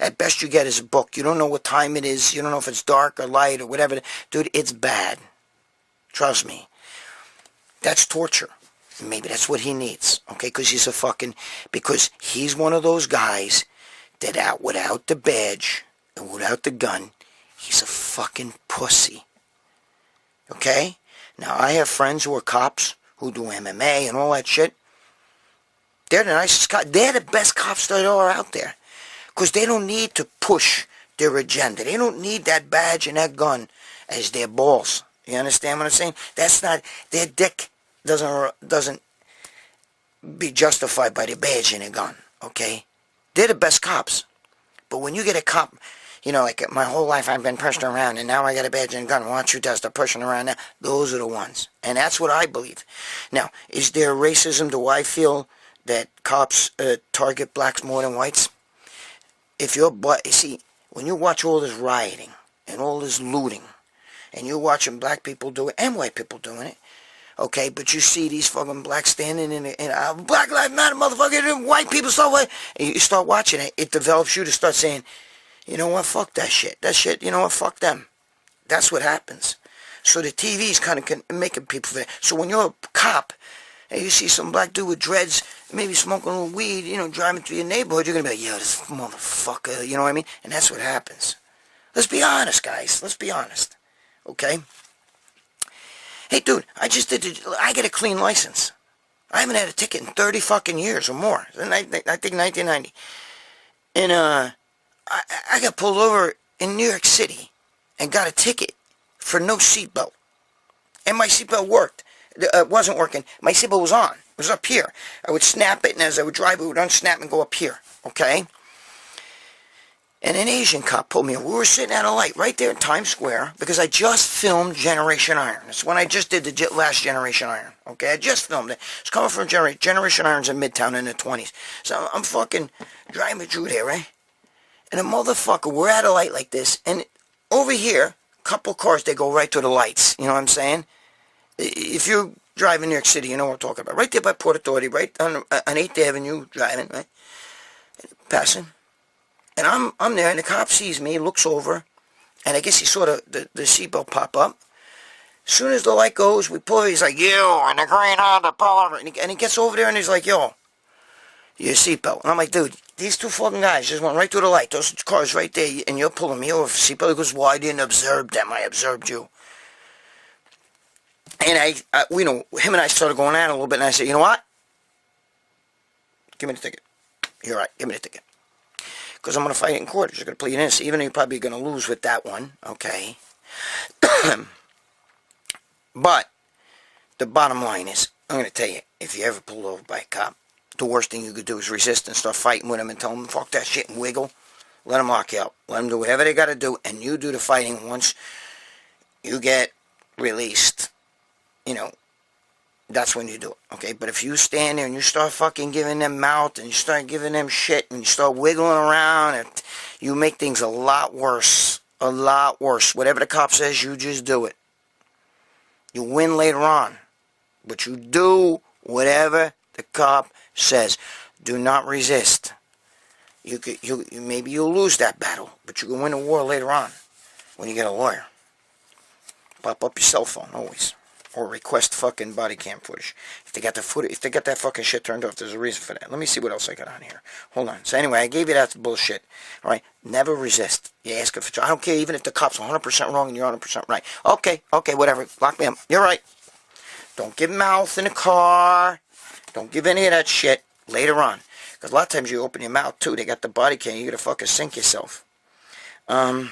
At best you get is a book. You don't know what time it is. You don't know if it's dark or light or whatever. Dude, it's bad. Trust me. That's torture. Maybe that's what he needs. Okay? Because he's one of those guys that without the badge and without the gun, he's a fucking pussy. Okay? Now, I have friends who are cops who do MMA and all that shit. They're the nicest cops. They're the best cops that are out there. Because they don't need to push their agenda. They don't need that badge and that gun as their balls. You understand what I'm saying? That's not, their dick doesn't be justified by the badge and the gun. Okay? They're the best cops. But when you get a cop, like my whole life I've been pushing around and now I got a badge and a gun. Why don't you just start pushing around now? Those are the ones. And that's what I believe. Now, is there racism? Do I feel that cops target blacks more than whites? See, when you watch all this rioting and all this looting, and you're watching black people do it and white people doing it, okay, but you see these fucking blacks standing in Black Lives Matter, motherfucker, and white people and you start watching it, it develops you to start saying, you know what, fuck that shit. That shit, you know what, fuck them. That's what happens. So the TV's kind of making people feel. So when you're a cop, and you see some black dude with dreads, maybe smoking a little weed, driving through your neighborhood, you're going to be like, yo, this motherfucker, you know what I mean? And that's what happens. Let's be honest, guys. Let's be honest. Okay? Hey, dude, I get a clean license. I haven't had a ticket in 30 fucking years or more. I think 1990. And, I got pulled over in New York City and got a ticket for no seatbelt. And my seatbelt worked. It wasn't working. My seatbelt was on. It was up here. I would snap it, and as I would drive, it would unsnap and go up here. Okay? And an Asian cop pulled me over. We were sitting at a light right there in Times Square because I just filmed Generation Iron. It's when I just did the last Generation Iron. Okay? I just filmed it. It's coming from Generation Iron's in Midtown in the 20s. So I'm fucking driving through there, right? And a motherfucker, we're at a light like this, and over here, a couple cars, they go right to the lights. You know what I'm saying? If you're driving New York City, you know what I'm talking about. Right there by Port Authority, right on 8th Avenue, driving, right? Passing. And I'm there, and the cop sees me, looks over, and I guess he saw the seatbelt pop up. As soon as the light goes, we pull over, he's like, yo, and the green Honda, pull over. And he gets over there, and he's like, yo, your seatbelt. And I'm like, dude, these two fucking guys just went right through the light. Those cars right there, and you're pulling me over for seatbelt. He goes, well, I didn't observe them. I observed you. And him and I started going at it a little bit, and I said, you know what? Give me the ticket. You're right. Give me the ticket. Because I'm going to fight it in court. You're going to plead innocent, even though you're probably going to lose with that one. Okay? But the bottom line is, I'm going to tell you, if you ever pulled over by a cop, the worst thing you could do is resist and start fighting with them and tell them, fuck that shit and wiggle. Let them lock you up. Let them do whatever they got to do, and you do the fighting once you get released. That's when you do it, okay? But if you stand there and you start fucking giving them mouth and you start giving them shit and you start wiggling around, you make things a lot worse. A lot worse. Whatever the cop says, you just do it. You win later on. But you do whatever the cop says. Do not resist. Maybe you'll lose that battle, but you can win a war later on when you get a lawyer. Pop up your cell phone, always. or request fucking body cam footage. If they got if they got that fucking shit turned off, there's a reason for that. Let me see what else I got on here. Hold on. So anyway, I gave you that bullshit. All right, never resist. You ask if I don't care even if the cop's 100% wrong and you're 100% right. Okay, whatever. Lock me up. You're right. Don't give mouth in the car. Don't give any of that shit later on. Because a lot of times you open your mouth too. They got the body cam. You gotta fucking sink yourself. You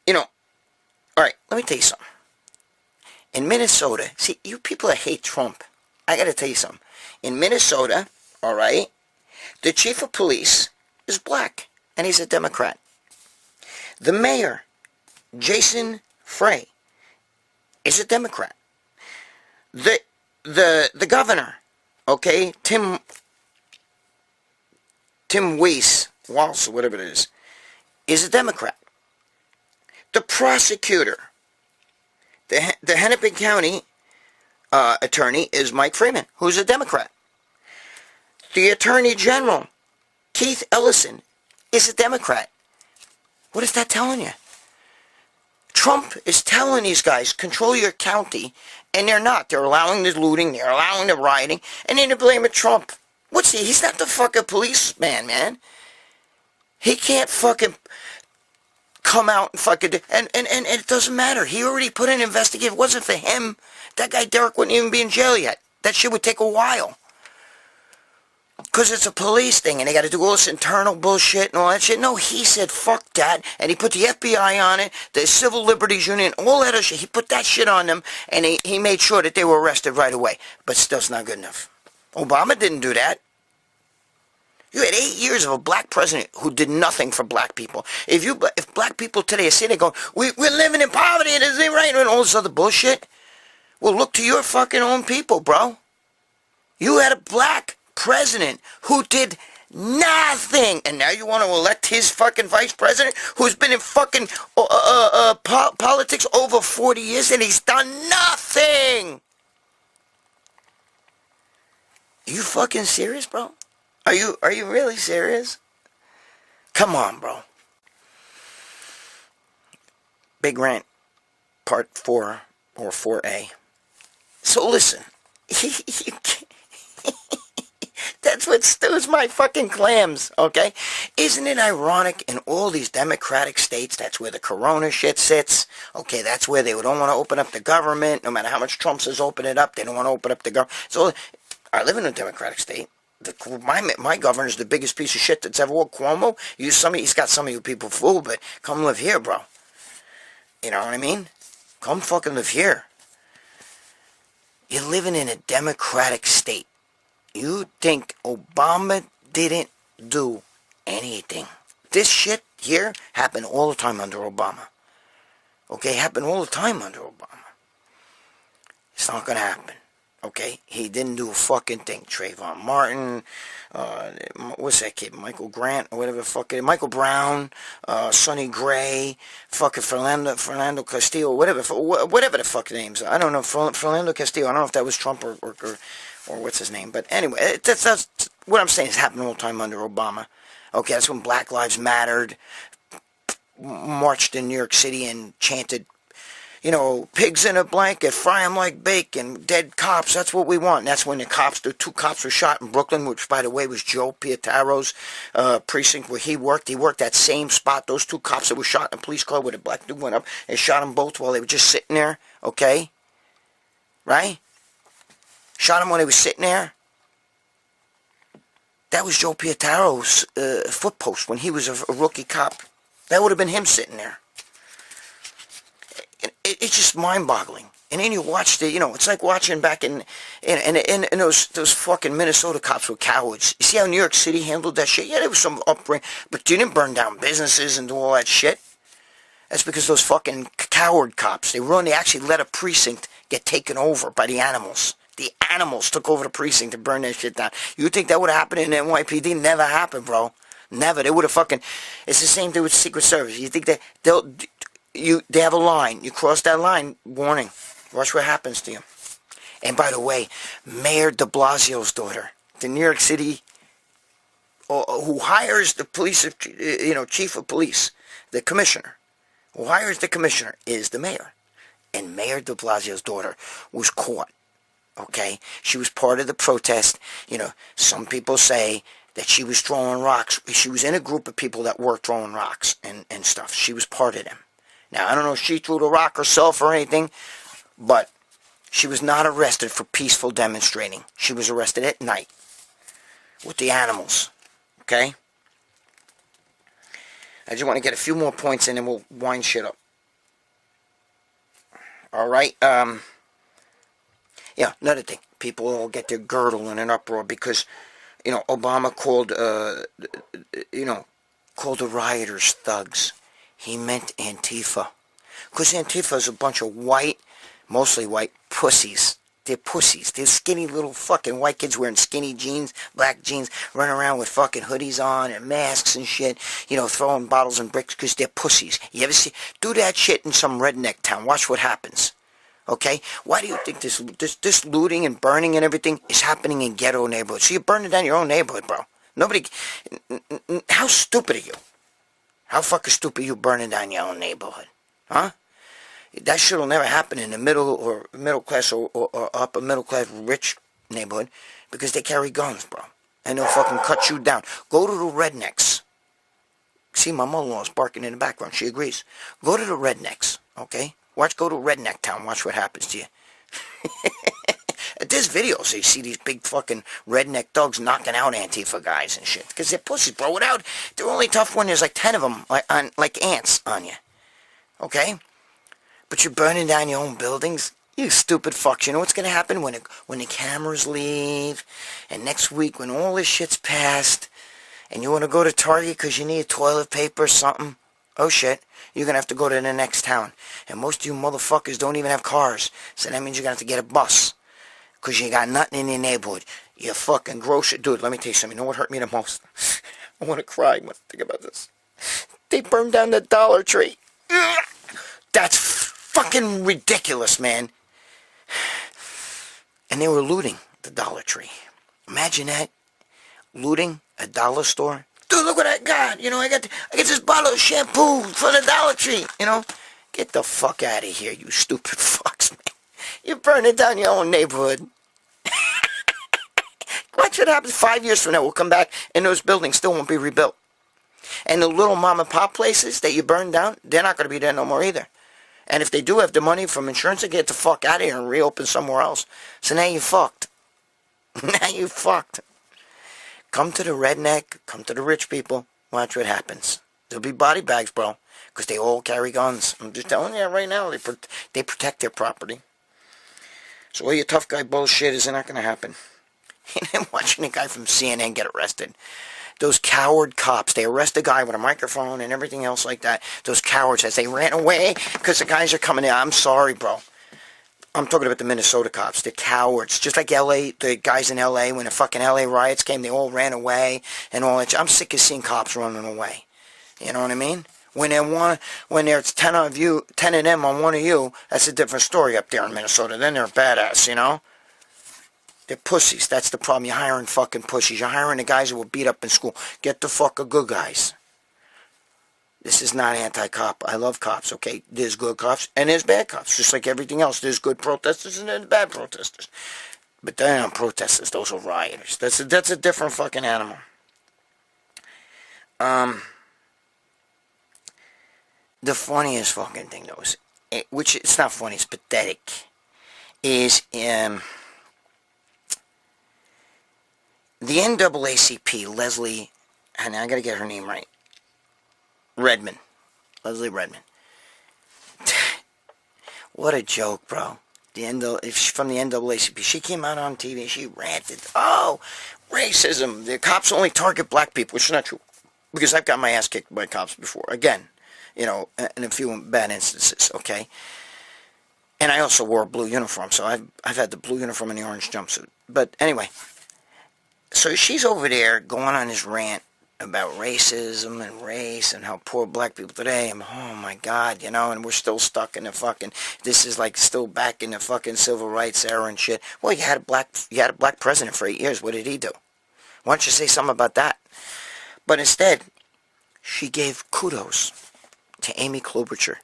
know. All right. Let me tell you something. In Minnesota, see, you people that hate Trump, I got to tell you something. In Minnesota, all right, the chief of police is black, and he's a Democrat. The mayor, Jason Frey, is a Democrat. The governor, okay, Tim Weiss, Walsh, whatever it is a Democrat. The prosecutor, the Hennepin County attorney is Mike Freeman, who's a Democrat. The Attorney General, Keith Ellison, is a Democrat. What is that telling you? Trump is telling these guys, control your county, and they're not. They're allowing the looting, they're allowing the rioting, and then they're blaming Trump. What's he? He's not the fucking policeman, man. He can't fucking come out and fucking and it doesn't matter. He already put an investigation. If it wasn't for him, that guy Derek wouldn't even be in jail yet. That shit would take a while. Because it's a police thing and they got to do all this internal bullshit and all that shit. No, he said fuck that, and he put the FBI on it, the Civil Liberties Union, all that other shit. He put that shit on them, and he made sure that they were arrested right away. But still, it's not good enough. Obama didn't do that. You had 8 years of a black president who did nothing for black people. If black people today are sitting there going, we're living in poverty and this ain't right, and all this other bullshit, well, look to your fucking own people, bro. You had a black president who did nothing, and now you want to elect his fucking vice president who's been in fucking politics over 40 years and he's done nothing. Are you fucking serious, bro? Are you really serious? Come on, bro. Big rant, part 4 or 4A. So listen, that's what stews my fucking clams, okay? Isn't it ironic in all these democratic states, that's where the corona shit sits, okay? That's where they don't want to open up the government, no matter how much Trump says open it up, they don't want to open up the government. So I live in a democratic state. My governor's the biggest piece of shit that's ever walked. Cuomo, he's got some of you people fooled, but come live here, bro. You know what I mean? Come fucking live here. You're living in a democratic state. You think Obama didn't do anything. This shit here happened all the time under Obama. Okay, happened all the time under Obama. It's not gonna happen. Okay, he didn't do a fucking thing. Trayvon Martin, what's that kid? Michael Grant, or whatever the fuck it is. Michael Brown, Sonny Gray, fucking Fernando Castillo, whatever the fuck names. I don't know, Fernando Castillo. I don't know if that was Trump or what's his name. But anyway, that's what I'm saying. It's happened all the time under Obama. Okay, that's when Black Lives Mattered, marched in New York City and chanted, you know, pigs in a blanket, fry them like bacon, dead cops, that's what we want. And that's when the 2 cops were shot in Brooklyn, which, by the way, was Joe Pietaro's precinct where he worked. He worked that same spot. Those 2 cops that were shot in a police car where the black dude went up and shot them both while they were just sitting there, okay? Right? Shot them when they were sitting there. That was Joe Pietaro's foot post when he was a rookie cop. That would have been him sitting there. It's just mind-boggling. And then you watch it's like watching back in those fucking Minnesota cops were cowards. You see how New York City handled that shit? Yeah, there was some upbringing, but you didn't burn down businesses and do all that shit. That's because those fucking coward cops, they actually let a precinct get taken over by the animals. The animals took over the precinct and burned that shit down. You think that would happen in NYPD? Never happened, bro. Never. They would have fucking... It's the same thing with Secret Service. You think that they have a line. You cross that line, warning. Watch what happens to you. And by the way, Mayor de Blasio's daughter, the New York City, who hires the police, chief of police, the commissioner, who hires the commissioner is the mayor. and Mayor de Blasio's daughter was caught. Okay? She was part of the protest. You know, some people say that she was throwing rocks. She was in a group of people that were throwing rocks and stuff. She was part of them. Now, I don't know if she threw the rock herself or anything, but she was not arrested for peaceful demonstrating. She was arrested at night with the animals. Okay? I just want to get a few more points in and we'll wind shit up. Alright? Yeah, another thing. People all get their girdle in an uproar because, you know, Obama called, called the rioters thugs. He meant Antifa. Because Antifa is a bunch of white, mostly white, pussies. They're pussies. They're skinny little fucking white kids wearing skinny jeans, black jeans, running around with fucking hoodies on and masks and shit, you know, throwing bottles and bricks because they're pussies. You ever see? Do that shit in some redneck town. Watch what happens. Okay? Why do you think this looting and burning and everything is happening in ghetto neighborhoods? So you're burning down your own neighborhood, bro. Nobody... How stupid are you? How fucking stupid are you burning down your own neighborhood? Huh? That shit will never happen in the middle class or upper middle class rich neighborhood because they carry guns, bro. And they'll fucking cut you down. Go to the rednecks. See, my mother-in-law's barking in the background. She agrees. Go to the rednecks, okay? Go to redneck town. Watch what happens to you. There's videos. You see these big fucking redneck thugs knocking out Antifa guys and shit. Because they're pussies, bro. They're only tough when there's like 10 of them like ants on you. Okay? But you're burning down your own buildings? You stupid fucks. You know what's going to happen when the cameras leave? And next week when all this shit's passed and you want to go to Target because you need toilet paper or something? Oh shit. You're going to have to go to the next town. And most of you motherfuckers don't even have cars. So that means you're going to have to get a bus. Because you got nothing in your neighborhood. You fucking grocery... Dude, let me tell you something. You know what hurt me the most? I want to cry when I think about this. They burned down the Dollar Tree. That's fucking ridiculous, man. And they were looting the Dollar Tree. Imagine that. Looting a dollar store. Dude, look what I got. You know, I got this bottle of shampoo for the Dollar Tree. You know, get the fuck out of here, you stupid fucks, man. You're burning down your own neighborhood. Watch what happens 5 years from now. We'll come back and those buildings still won't be rebuilt. And the little mom and pop places that you burned down, they're not going to be there no more either. And if they do have the money from insurance, they get the fuck out of here and reopen somewhere else. So now you fucked. Now you fucked. Come to the redneck, come to the rich people, watch what happens. There'll be body bags, bro, because they all carry guns. I'm just telling you right now, they protect their property. So all your tough guy bullshit is not going to happen. And I'm watching a guy from CNN get arrested. Those coward cops, they arrest a guy with a microphone and everything else like that. Those cowards, as they ran away because the guys are coming in. I'm sorry, bro. I'm talking about the Minnesota cops. They're cowards. Just like L.A., the guys in L.A., when the fucking L.A. riots came, they all ran away and all that. I'm sick of seeing cops running away. You know what I mean? When there's 10 of them on one of you, that's a different story up there in Minnesota. Then they're badass, you know? They're pussies. That's the problem. You're hiring fucking pussies. You're hiring the guys who were beat up in school. Get the fuck a good guys. This is not anti-cop. I love cops, okay? There's good cops and there's bad cops. Just like everything else. There's good protesters and there's bad protesters. But they're not protesters. Those are rioters. That's a different fucking animal. The funniest fucking thing, though, is, which it's not funny, it's pathetic, is the NAACP, Leslie, and I gotta get her name right, Leslie Redmond. What a joke, bro. From the NAACP. She came out on TV, she ranted, oh, racism, the cops only target black people, which is not true, because I've got my ass kicked by cops before, again. You know, in a few bad instances, okay? And I also wore a blue uniform, so I've had the blue uniform and the orange jumpsuit. But anyway, so she's over there going on this rant about racism and race and how poor black people today, and oh my God, you know, and we're still stuck in the fucking, this is like still back in the fucking civil rights era and shit. Well, you had a black president for 8 years. What did he do? Why don't you say something about that? But instead, she gave kudos to Amy Klobuchar,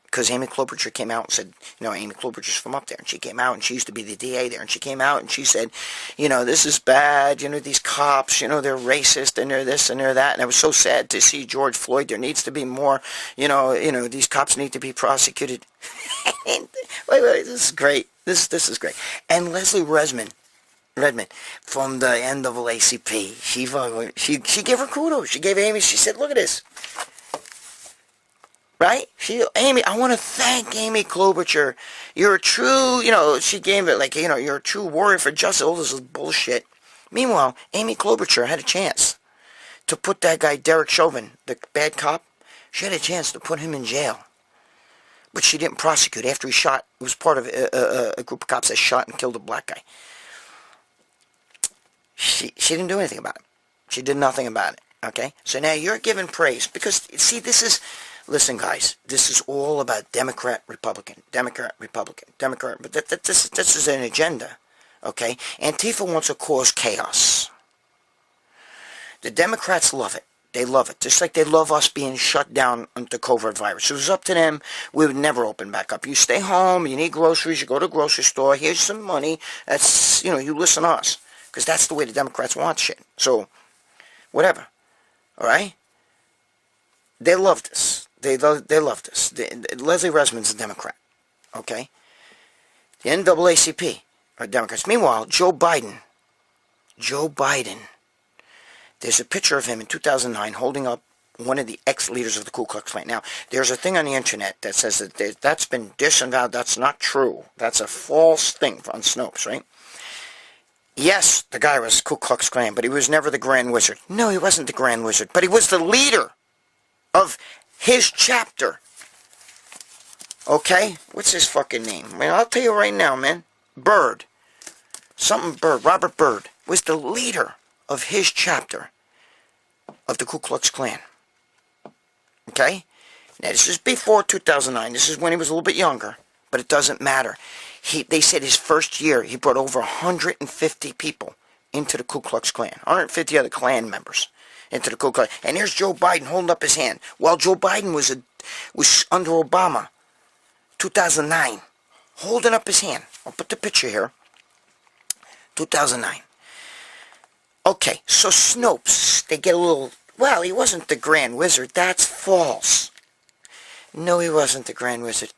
because Amy Klobuchar came out and said, Amy Klobuchar's from up there, and she came out, and she used to be the DA there, and she came out and she said, this is bad, these cops, they're racist, and they're this and they're that, and I was so sad to see George Floyd. There needs to be more, these cops need to be prosecuted. wait, this is great. This is great. And Leslie Redmond from the NAACP, she gave her kudos. She gave Amy, she said, look at this. Right? Amy, I want to thank Amy Klobuchar. You're a true, she gave it like, you're a true warrior for justice. All this is bullshit. Meanwhile, Amy Klobuchar had a chance to put that guy, Derek Chauvin, the bad cop, she had a chance to put him in jail. But she didn't prosecute after he shot. It was part of a group of cops that shot and killed a black guy. She didn't do anything about it. She did nothing about it. Okay? So now you're giving praise. Because, see, listen, guys, this is all about Democrat, Republican, Democrat, Republican, Democrat. But this is an agenda, okay? Antifa wants to cause chaos. The Democrats love it. They love it. Just like they love us being shut down on the covert virus. If it was up to them, we would never open back up. You stay home, you need groceries, you go to the grocery store, here's some money. That's, you listen to us. Because that's the way the Democrats want shit. So, whatever. All right? They love this. They love this. Leslie Redmond's a Democrat, okay? The NAACP are Democrats. Meanwhile, Joe Biden, there's a picture of him in 2009 holding up one of the ex-leaders of the Ku Klux Klan. Now, there's a thing on the internet that says that that's been disavowed. That's not true. That's a false thing on Snopes, right? Yes, the guy was Ku Klux Klan, but he was never the Grand Wizard. No, he wasn't the Grand Wizard, but he was the leader of his chapter. Okay? What's his fucking name? I mean, I'll tell you right now, man. Byrd. Robert Byrd was the leader of his chapter of the Ku Klux Klan. Okay? Now, this is before 2009. This is when he was a little bit younger, but it doesn't matter. They said his first year, he brought over 150 people into the Ku Klux Klan. 150 other Klan members into the Ku Klux Klan. And here's Joe Biden holding up his hand. While Joe Biden was under Obama, 2009, holding up his hand. I'll put the picture here. 2009. Okay, so Snopes, they get a little, well, he wasn't the Grand Wizard. That's false. No, he wasn't the Grand Wizard.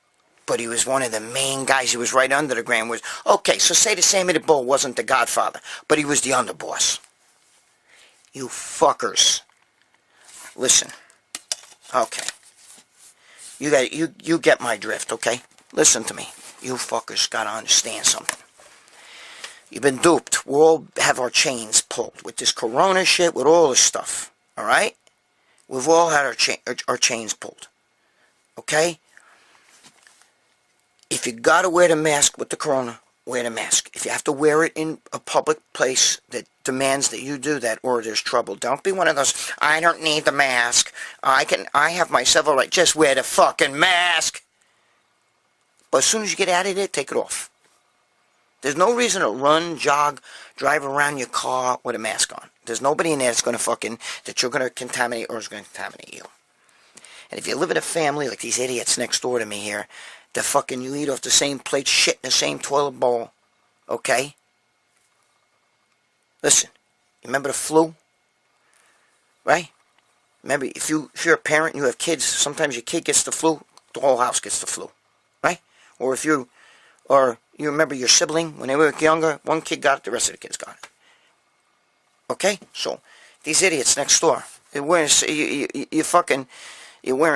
But he was one of the main guys. He was right under the Grand Wizard. Okay, so say the Sammy the Bull wasn't the Godfather, but he was the underboss. You fuckers. Listen. Okay. You get my drift, okay? Listen to me. You fuckers gotta understand something. You've been duped. We all have our chains pulled with this corona shit, with all this stuff. Alright? We've all had our chains pulled. Okay? If you gotta wear the mask with the corona, wear the mask. If you have to wear it in a public place that demands that you do that, or there's trouble, don't be one of those, I don't need the mask. I have my civil right. Just wear the fucking mask. But as soon as you get out of there, take it off. There's no reason to run, jog, drive around your car with a mask on. There's nobody in there that's that you're gonna contaminate or is gonna contaminate you. And if you live in a family like these idiots next door to me here, you eat off the same plate, shit in the same toilet bowl, okay? Listen, you remember the flu? Right? Remember, if you're a parent and you have kids, sometimes your kid gets the flu, the whole house gets the flu, right? Or you remember your sibling, when they were younger, one kid got it, the rest of the kids got it. Okay? So, these idiots next door, you're wearing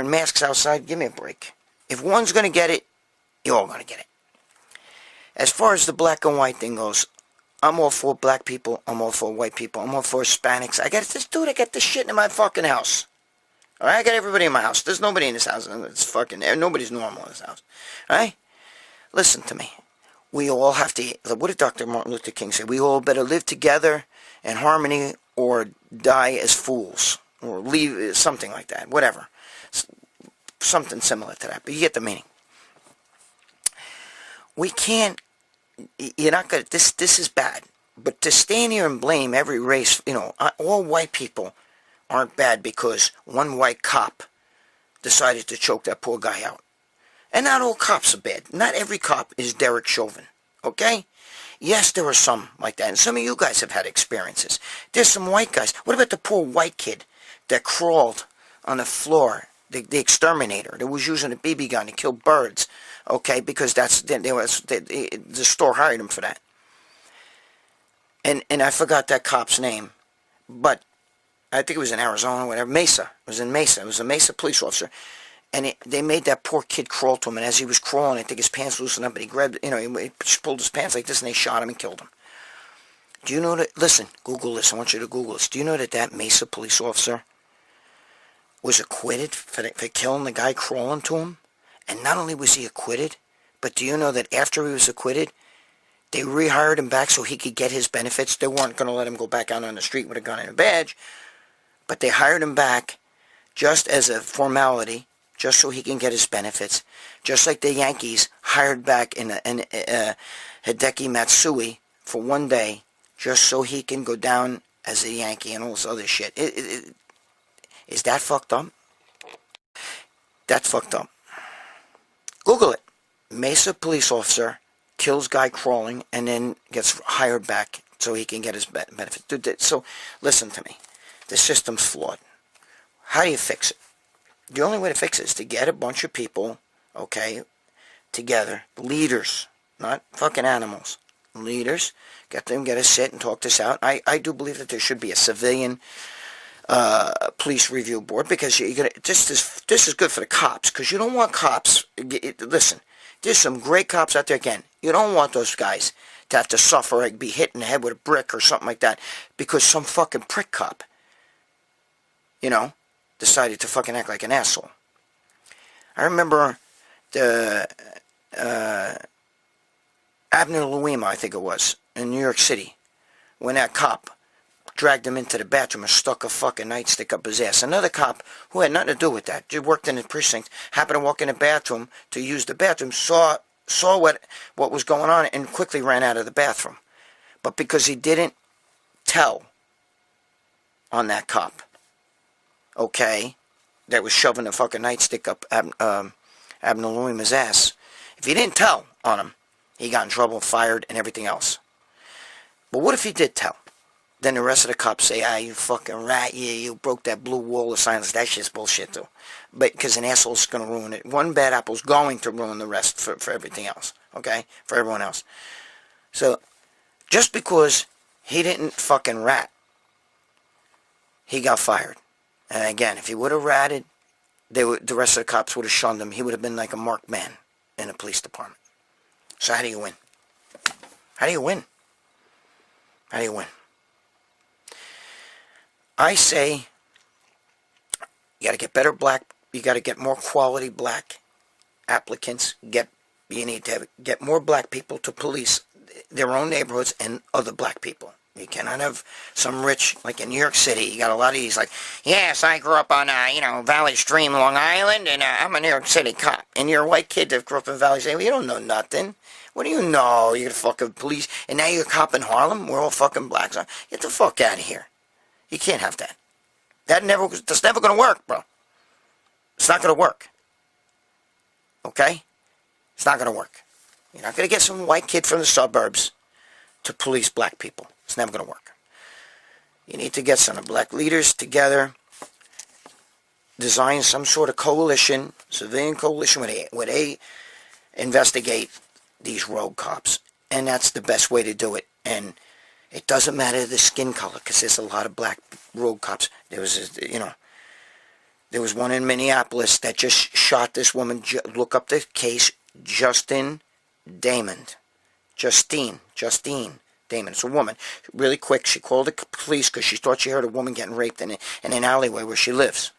masks outside, give me a break. If one's going to get it, you're all going to get it. As far as the black and white thing goes, I'm all for black people, I'm all for white people, I'm all for Hispanics. I got this shit in my fucking house. Alright, I got everybody in my house. There's nobody in this house. Nobody's normal in this house. Alright? Listen to me. We all have to, what did Dr. Martin Luther King say? We all better live together in harmony or die as fools. Or leave, something like that. Whatever. Something similar to that. But you get the meaning. We can't, you're not going to, this is bad. But to stand here and blame every race, all white people aren't bad because one white cop decided to choke that poor guy out. And not all cops are bad. Not every cop is Derek Chauvin, okay? Yes, there are some like that, and some of you guys have had experiences. There's some white guys. What about the poor white kid that crawled on the floor, the exterminator that was using a BB gun to kill birds, okay, because the store hired him for that. And I forgot that cop's name, but I think it was in Arizona, whatever, Mesa. It was in Mesa. It was a Mesa police officer. And they made that poor kid crawl to him, and as he was crawling, I think his pants loosened up, and he grabbed, he just pulled his pants like this, and they shot him and killed him. Do you know that, listen, Google this, I want you to Google this. Do you know that Mesa police officer was acquitted for killing the guy crawling to him? And not only was he acquitted, but do you know that after he was acquitted, they rehired him back so he could get his benefits? They weren't going to let him go back out on the street with a gun and a badge, but they hired him back just as a formality, just so he can get his benefits, just like the Yankees hired back in Hideki Matsui for one day, just so he can go down as a Yankee and all this other shit. Is that fucked up? That's fucked up. Google it. Mesa police officer kills guy crawling and then gets hired back so he can get his benefits. Dude, so listen to me. The system's flawed. How do you fix it? The only way to fix it is to get a bunch of people, okay, together, leaders, not fucking animals, leaders, get to sit and talk this out. I do believe that there should be a civilian police review board, because you're gonna, this is good for the cops, because you don't want cops, listen, there's some great cops out there, again, you don't want those guys to have to suffer, like be hit in the head with a brick or something like that, because some fucking prick cop, decided to fucking act like an asshole. I remember the Abner Louima, I think it was, in New York City, when that cop dragged him into the bathroom and stuck a fucking nightstick up his ass. Another cop who had nothing to do with that, just worked in the precinct, happened to walk in the bathroom to use the bathroom, saw what was going on, and quickly ran out of the bathroom. But because he didn't tell on that cop, okay, that was shoving the fucking nightstick up Abner Louima's ass, if he didn't tell on him, he got in trouble, fired, and everything else. But what if he did tell? Then the rest of the cops say, you fucking rat, you broke that blue wall of silence. That shit's bullshit, too. But because an asshole's going to ruin it. One bad apple's going to ruin the rest for everything else, okay? For everyone else. So, just because he didn't fucking rat, he got fired. And again, if he would have ratted, the rest of the cops would have shunned him. He would have been like a marked man in the police department. So how do you win? How do you win? How do you win? I say you got to get better you got to get more quality black applicants. You need to get more black people to police their own neighborhoods and other black people. You cannot have some rich, like in New York City, you got a lot of these, like, yes, I grew up on, Valley Stream, Long Island, and I'm a New York City cop. And you're a white kid that grew up in Valley Stream. Well, you don't know nothing. What do you know? You're the fucking police, and now you're a cop in Harlem? We're all fucking blacks. Get the fuck out of here. You can't have that. That's never going to work, bro. It's not going to work. Okay? It's not going to work. You're not going to get some white kid from the suburbs to police black people. It's never going to work. You need to get some black leaders together, design some sort of coalition, civilian coalition, where they investigate these rogue cops. And that's the best way to do it. And it doesn't matter the skin color, because there's a lot of black rogue cops. There was one in Minneapolis that just shot this woman. Look up the case, Justine Damon. It's a woman. Really quick, she called the police because she thought she heard a woman getting raped in an alleyway where she lives.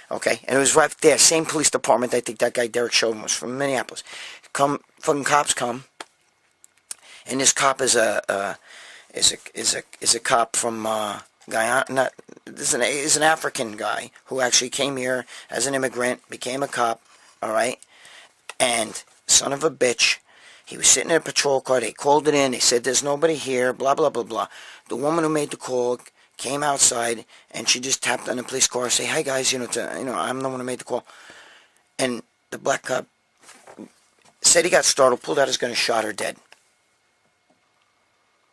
Okay, and it was right there, same police department. I think that guy Derek Chauvin was from Minneapolis. Fucking cops come, and this cop is a cop from Guyana. Is an African guy who actually came here as an immigrant, became a cop. All right, and son of a bitch. He was sitting in a patrol car. They called it in. They said there's nobody here, blah, blah, blah, blah. The woman who made the call came outside, and she just tapped on the police car and said, hey, guys, I'm the one who made the call. And the black cop said he got startled, pulled out his gun and shot her dead.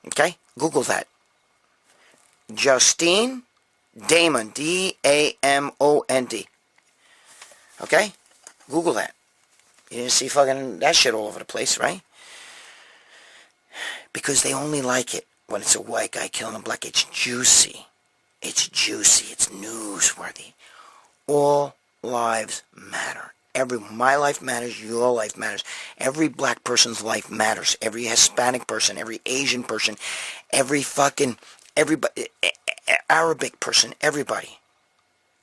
Okay? Google that. Justine Damond, D-A-M-O-N-D. Okay? Google that. You didn't see fucking that shit all over the place, right? Because they only like it when it's a white guy killing a black. It's juicy. It's juicy. It's newsworthy. All lives matter. My life matters. Your life matters. Every black person's life matters. Every Hispanic person, every Asian person, everybody, Arabic person, everybody.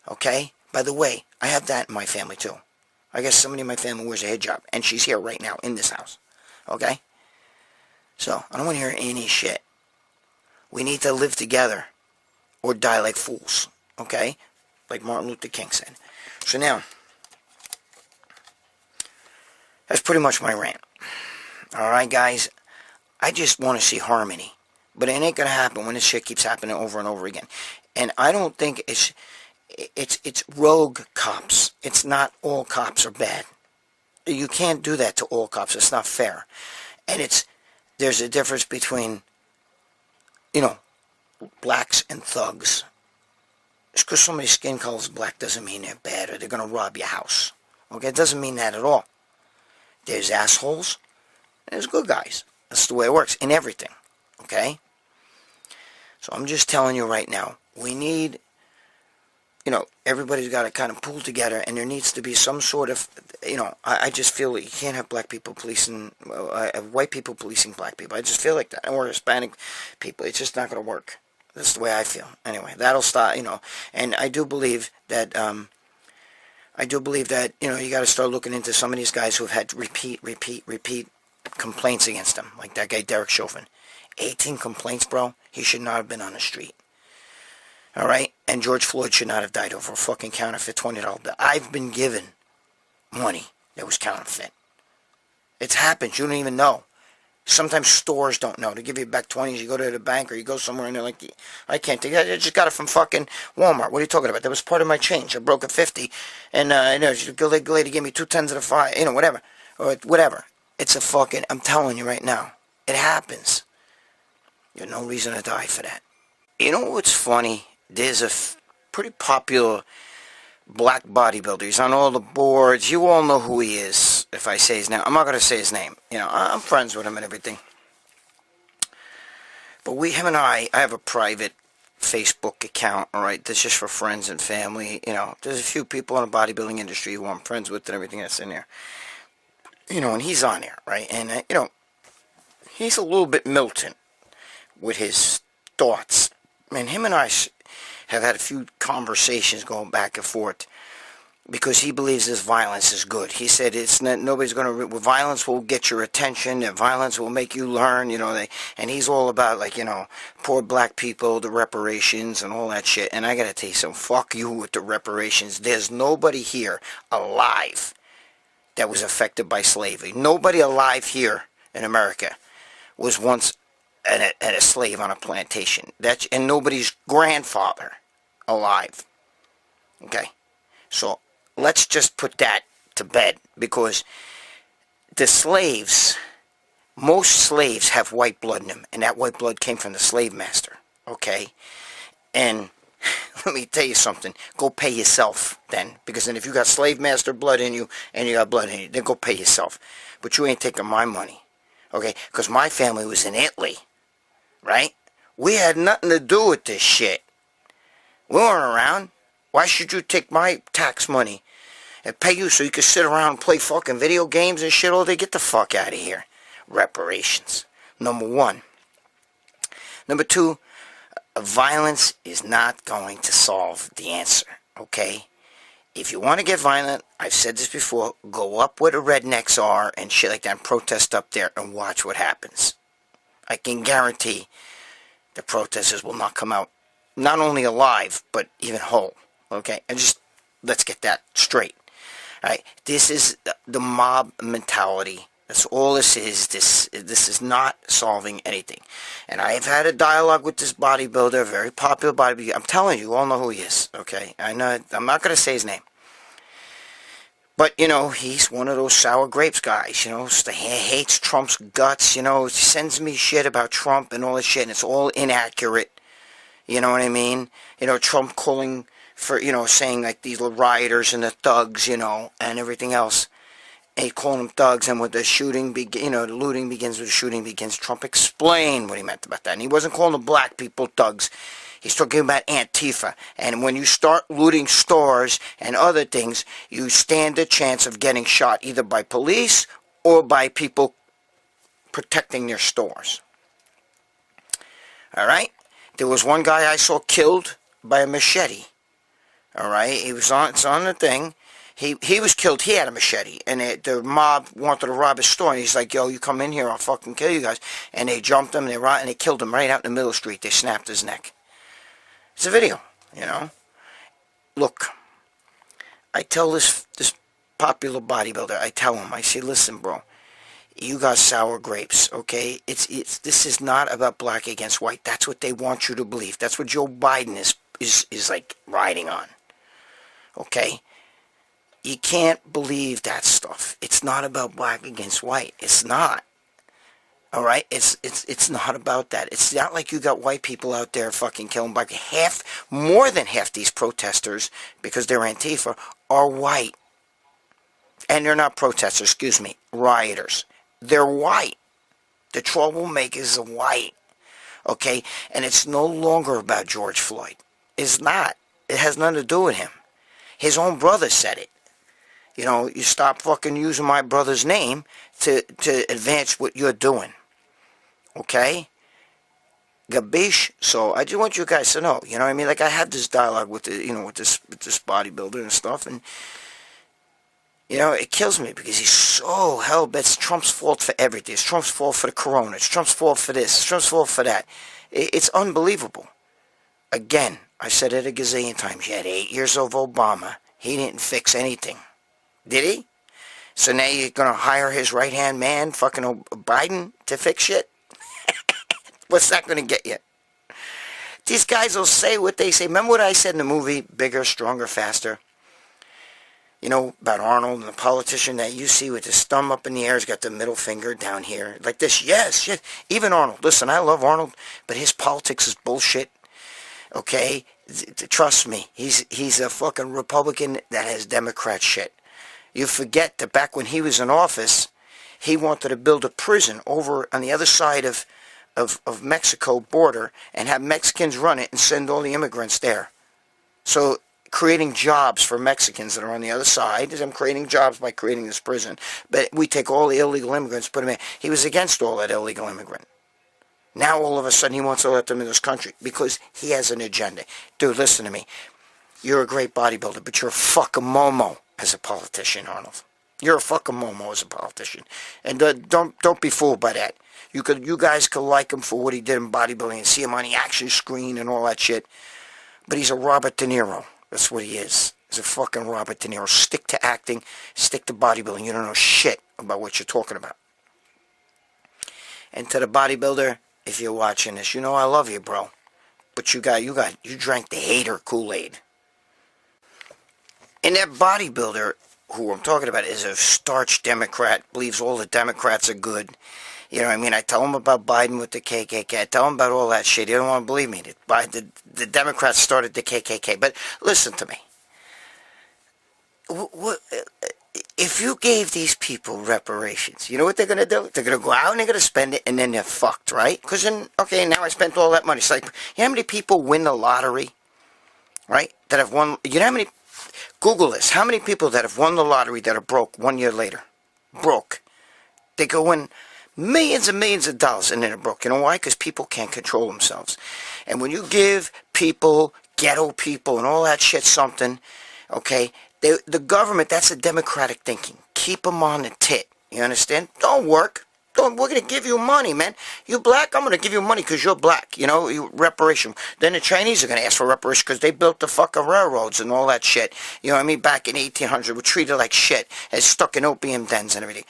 Okay? By the way, I have that in my family too. I guess somebody in my family wears a hijab, and she's here right now in this house. Okay? So, I don't want to hear any shit. We need to live together or die like fools. Okay? Like Martin Luther King said. So now, that's pretty much my rant. Alright, guys? I just want to see harmony. But it ain't going to happen when this shit keeps happening over and over again. And I don't think it's rogue cops. It's not all cops are bad. You can't do that to all cops. It's not fair. And there's a difference between, blacks and thugs. Just because somebody's skin color is black doesn't mean they're bad or they're going to rob your house. Okay? It doesn't mean that at all. There's assholes and there's good guys. That's the way it works in everything. Okay? So I'm just telling you right now, we need, everybody's got to kind of pull together, and there needs to be some sort of, I just feel like you can't have black people policing, white people policing black people. I just feel like that. Or Hispanic people. It's just not going to work. That's the way I feel. Anyway, that'll stop, and I do believe that, you got to start looking into some of these guys who have had repeat complaints against them, like that guy Derek Chauvin. 18 complaints, bro. He should not have been on the street. Alright? And George Floyd should not have died over a fucking counterfeit $20 bill. I've been given money that was counterfeit. It's happened. You don't even know. Sometimes stores don't know. They give you back 20s. You go to the bank or you go somewhere and they're like, I can't take it. I just got it from fucking Walmart. What are you talking about? That was part of my change. I broke a 50. And, the lady gave me 2 tens of the 5. Whatever. Or whatever. It's a fucking, I'm telling you right now. It happens. There's no reason to die for that. You know what's funny? There's a pretty popular black bodybuilder. He's on all the boards. You all know who he is, if I say his name. I'm not going to say his name. I'm friends with him and everything. But him and I have a private Facebook account, alright? That's just for friends and family. There's a few people in the bodybuilding industry who I'm friends with and everything that's in there. And he's on there, right? And, he's a little bit militant with his thoughts. And him and I have had a few conversations going back and forth because he believes this violence is good. He said nobody's going to, violence will get your attention, and violence will make you learn, and he's all about, poor black people, the reparations, and all that shit. And I got to tell you something, fuck you with the reparations. There's nobody here alive that was affected by slavery. Nobody alive here in America was once a slave on a plantation. And nobody's grandfather alive. Okay? So, let's just put that to bed, because the slaves, most slaves have white blood in them, and that white blood came from the slave master. Okay? And let me tell you something. Go pay yourself then. Because then if you got slave master blood in you, and you got blood in you, then go pay yourself. But you ain't taking my money. Okay? Because my family was in Italy. Right? We had nothing to do with this shit. We weren't around. Why should you take my tax money and pay you so you can sit around and play fucking video games and shit all day? Get the fuck out of here. Reparations. Number 1. Number 2, violence is not going to solve the answer. Okay? If you want to get violent, I've said this before, go up where the rednecks are and shit like that and protest up there and watch what happens. I can guarantee the protesters will not come out, not only alive, but even whole. Okay? And just, let's get that straight. Alright? This is the mob mentality. That's all this is. This is not solving anything. And I have had a dialogue with this bodybuilder, a very popular bodybuilder. I'm telling you, you all know who he is. Okay? I know, I'm not going to say his name. But, he's one of those sour grapes guys, hates Trump's guts, sends me shit about Trump and all this shit, and it's all inaccurate. You know what I mean? Trump calling for, saying like these rioters and the thugs, and everything else. And he calling them thugs, and with the shooting, the looting begins with the shooting begins. Trump explained what he meant about that. And he wasn't calling the black people thugs. He's talking about Antifa. And when you start looting stores and other things, you stand a chance of getting shot either by police or by people protecting their stores. All right? There was one guy I saw killed by a machete. All right? It's on the thing. He was killed. He had a machete. And the mob wanted to rob his store. And he's like, yo, you come in here, I'll fucking kill you guys. And they jumped him, and they killed him right out in the middle of the street. They snapped his neck. It's a video, Look, I tell this popular bodybuilder, I tell him, I say, listen, bro, you got sour grapes, okay? This is not about black against white. That's what they want you to believe. That's what Joe Biden is like riding on, okay? You can't believe that stuff. It's not about black against white. It's not. All right, it's not about that. It's not like you got white people out there fucking killing black. More than half these protesters, because they're Antifa, are white. And they're not protesters, excuse me, rioters. They're white. The troublemakers are white. Okay, and it's no longer about George Floyd. It's not. It has nothing to do with him. His own brother said it. You stop fucking using my brother's name to advance what you're doing. Okay? Gabish? So I just want you guys to know, what I mean? Like I had this dialogue with this bodybuilder and stuff, and it kills me because he's so hell-bent. It's Trump's fault for everything. It's Trump's fault for the corona. It's Trump's fault for this. It's Trump's fault for that. It's unbelievable. Again, I said it a gazillion times. You had 8 years of Obama. He didn't fix anything. Did he? So now you're going to hire his right-hand man, fucking Biden, to fix shit? What's that going to get you? These guys will say what they say. Remember what I said in the movie, Bigger, Stronger, Faster? About Arnold and the politician that you see with his thumb up in the air. He's got the middle finger down here. Like this, yes. Even Arnold. Listen, I love Arnold, but his politics is bullshit. Okay? Trust me. He's a fucking Republican that has Democrat shit. You forget that back when he was in office, he wanted to build a prison over on the other side of Mexico border and have Mexicans run it and send all the immigrants there. So creating jobs for Mexicans that are on the other side. I'm creating jobs by creating this prison. But we take all the illegal immigrants, put them in. He was against all that illegal immigrant. Now all of a sudden he wants to let them in this country because he has an agenda. Dude, listen to me. You're a great bodybuilder, but you're a fucking momo as a politician, Arnold. You're a fucking momo as a politician. And don't be fooled by that. You guys could like him for what he did in bodybuilding and see him on the action screen and all that shit. But he's a Robert De Niro. That's what he is. He's a fucking Robert De Niro. Stick to acting. Stick to bodybuilding. You don't know shit about what you're talking about. And to the bodybuilder, if you're watching this, I love you, bro. But you drank the hater Kool-Aid. And that bodybuilder, who I'm talking about, is a starch Democrat, believes all the Democrats are good. I tell him about Biden with the KKK. I tell him about all that shit. He don't want to believe me. The Democrats started the KKK. But listen to me. If you gave these people reparations, you know what they're going to do? They're going to go out and they're going to spend it, and then they're fucked, right? Because then, okay, now I spent all that money. It's like, you know how many people win the lottery, right? That have won, how many, Google this, how many people that have won the lottery that are broke 1 year later? Broke. They go win millions and millions of dollars, and then they're broke. You know why? Because people can't control themselves. And when you give people, ghetto people, and all that shit something, okay, the government, that's a democratic thinking. Keep them on the tit. You understand? Don't work. We're going to give you money, man. You black, I'm going to give you money because you're black. Reparation. Then the Chinese are going to ask for reparation because they built the fucking railroads and all that shit. You know what I mean? Back in 1800, we're treated like shit and stuck in opium dens and everything.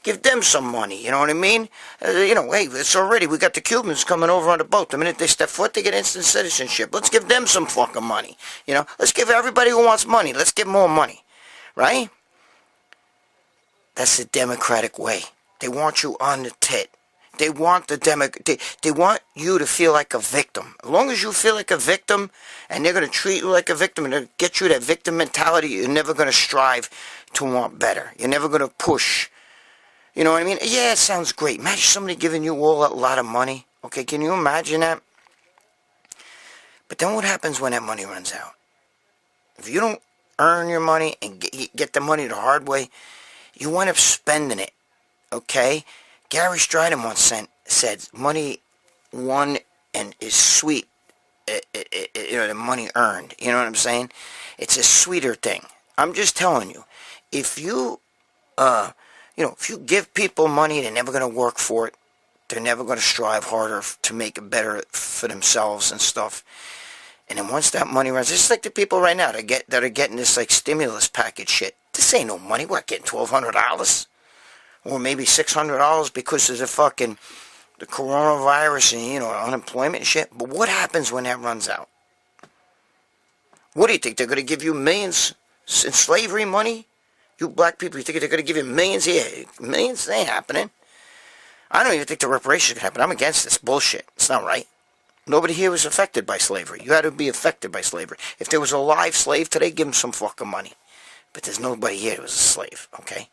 Give them some money, you know what I mean? Hey, it's already, we got the Cubans coming over on the boat. The minute they step foot, they get instant citizenship. Let's give them some fucking money, Let's give everybody who wants money, let's give more money, right? That's the Democratic way. They want you on the tit. They want they want you to feel like a victim. As long as you feel like a victim, and they're going to treat you like a victim, and they'll get you that victim mentality, you're never going to strive to want better. You're never going to push. You know what I mean? Yeah, it sounds great. Imagine somebody giving you all a lot of money. Okay, can you imagine that? But then what happens when that money runs out? If you don't earn your money and get the money the hard way, you wind up spending it. Okay? Gary Stridham once said, money won and is sweet. The money earned. You know what I'm saying? It's a sweeter thing. I'm just telling you. If you, if you give people money, they're never going to work for it. They're never going to strive harder to make it better for themselves and stuff. And then once that money runs, it's like the people right now that are getting this like stimulus package shit. This ain't no money. What, getting $1,200? Or maybe $600 because of the coronavirus and, unemployment and shit. But what happens when that runs out? What do you think? They're going to give you millions in slavery money? You black people, you think they're going to give you millions? Yeah, millions? They ain't happening. I don't even think the reparations can happen. I'm against this bullshit. It's not right. Nobody here was affected by slavery. You had to be affected by slavery. If there was a live slave today, give him some fucking money. But there's nobody here that was a slave, okay?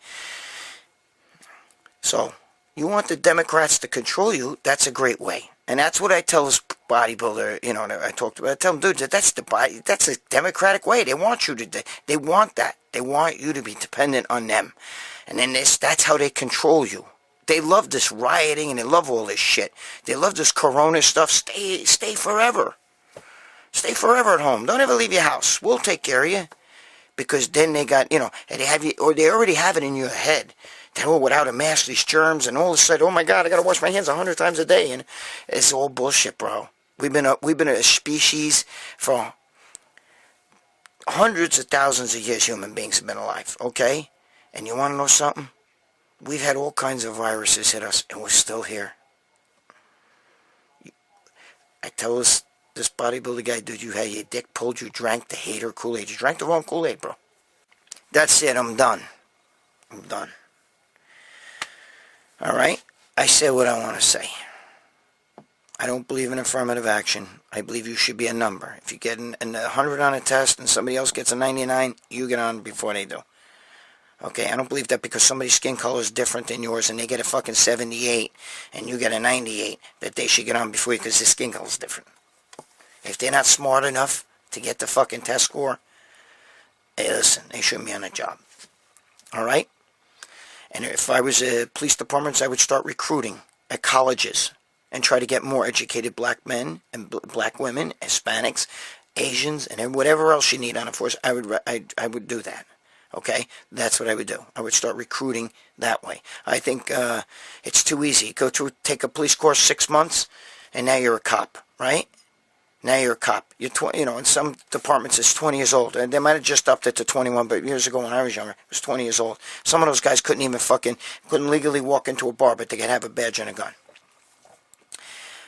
So, you want the Democrats to control you, that's a great way. And that's what I tell this bodybuilder, that I talked about. I tell him, dude, that's a Democratic way. They want you to, they want that. They want you to be dependent on them. And then that's how they control you. They love this rioting and they love all this shit. They love this corona stuff. Stay forever. Stay forever at home. Don't ever leave your house. We'll take care of you. Because then they got, and they have you, or they already have it in your head. That, without a mask, these germs, and all of a sudden, oh my God, I gotta wash my hands 100 times a day. And it's all bullshit, bro. We've been a species for hundreds of thousands of years. Human beings have been alive, okay? And you want to know something? We've had all kinds of viruses hit us, and we're still here. I tell this bodybuilder guy, dude, you had your dick pulled, you drank the hater Kool-Aid. You drank the wrong Kool-Aid, bro. That's it, I'm done. I'm done. Alright? I said what I want to say. I don't believe in affirmative action. I believe you should be a number. If you get a 100 on a test and somebody else gets a 99, you get on before they do. Okay, I don't believe that because somebody's skin color is different than yours and they get a fucking 78 and you get a 98, that they should get on before you because their skin color is different. If they're not smart enough to get the fucking test score, hey, listen, they shouldn't be on the job. Alright? And if I was a police department, I would start recruiting at colleges and try to get more educated black men and black women, Hispanics, Asians, and whatever else you need on a force. I would do that. Okay, that's what I would do. I would start recruiting that way. I think it's too easy. Take a police course 6 months, and now you're a cop, right? Now you're a cop. You're in some departments it's 20 years old, and they might have just upped it to 21. But years ago when I was younger, it was 20 years old. Some of those guys couldn't legally walk into a bar, but they could have a badge and a gun.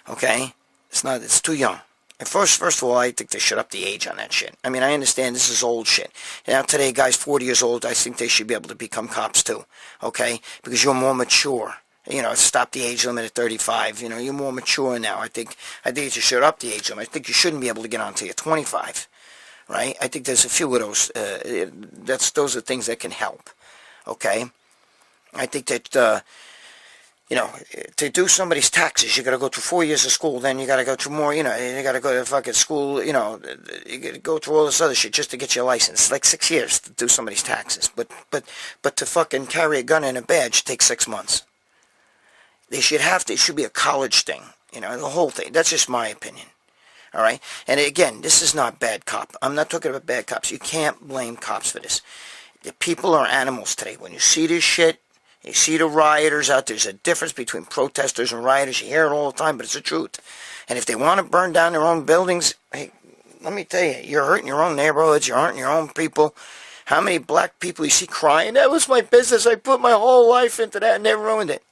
Okay, it's too young. And first of all, I think they should up the age on that shit. I mean, I understand this is old shit. Now, today, guys 40 years old, I think they should be able to become cops too, okay? Because you're more mature. Stop the age limit at 35. You're more mature now. I think you should up the age limit. I think you shouldn't be able to get on until you're 25, right? I think there's a few of those. Those are things that can help, okay? I think that... to do somebody's taxes, you got to go through 4 years of school. Then you got to go through more. You got to go to fucking school. You got to go through all this other shit just to get your license. It's like 6 years to do somebody's taxes. But to fucking carry a gun and a badge takes 6 months. It should be a college thing. The whole thing. That's just my opinion. All right. And again, this is not bad cop. I'm not talking about bad cops. You can't blame cops for this. The people are animals today. When you see this shit. You see the rioters out there. There's a difference between protesters and rioters. You hear it all the time, but it's the truth. And if they want to burn down their own buildings, hey, let me tell you, you're hurting your own neighborhoods. You're hurting your own people. How many black people you see crying, that was my business. I put my whole life into that and they ruined it.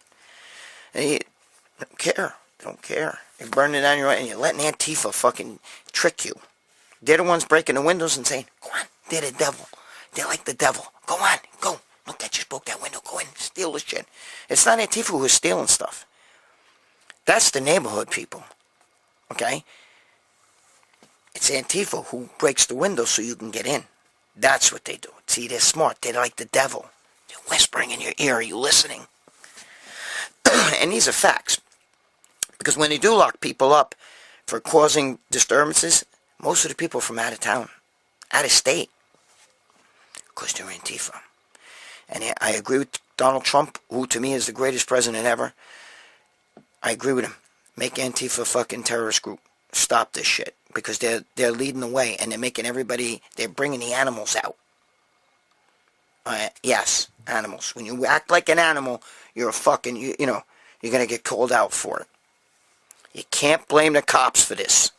And you don't care. They don't care. You're burning down your own, and you're letting Antifa fucking trick you. They're the ones breaking the windows and saying, go on, they're the devil. They're like the devil. Go on, go. Look, I just broke that window. Go in, steal this shit. It's not Antifa who's stealing stuff. That's the neighborhood people. Okay? It's Antifa who breaks the window so you can get in. That's what they do. See, they're smart. They're like the devil. They're whispering in your ear. Are you listening? And these are facts. Because when they do lock people up for causing disturbances, most of the people are from out of town, out of state, because they're Antifa. And I agree with Donald Trump, who to me is the greatest president ever. I agree with him. Make Antifa a fucking terrorist group. Stop this shit. Because they're leading the way, and they're making everybody, they're bringing the animals out. Yes, animals. When you act like an animal, you're a fucking, you know, you're going to get called out for it. You can't blame the cops for this.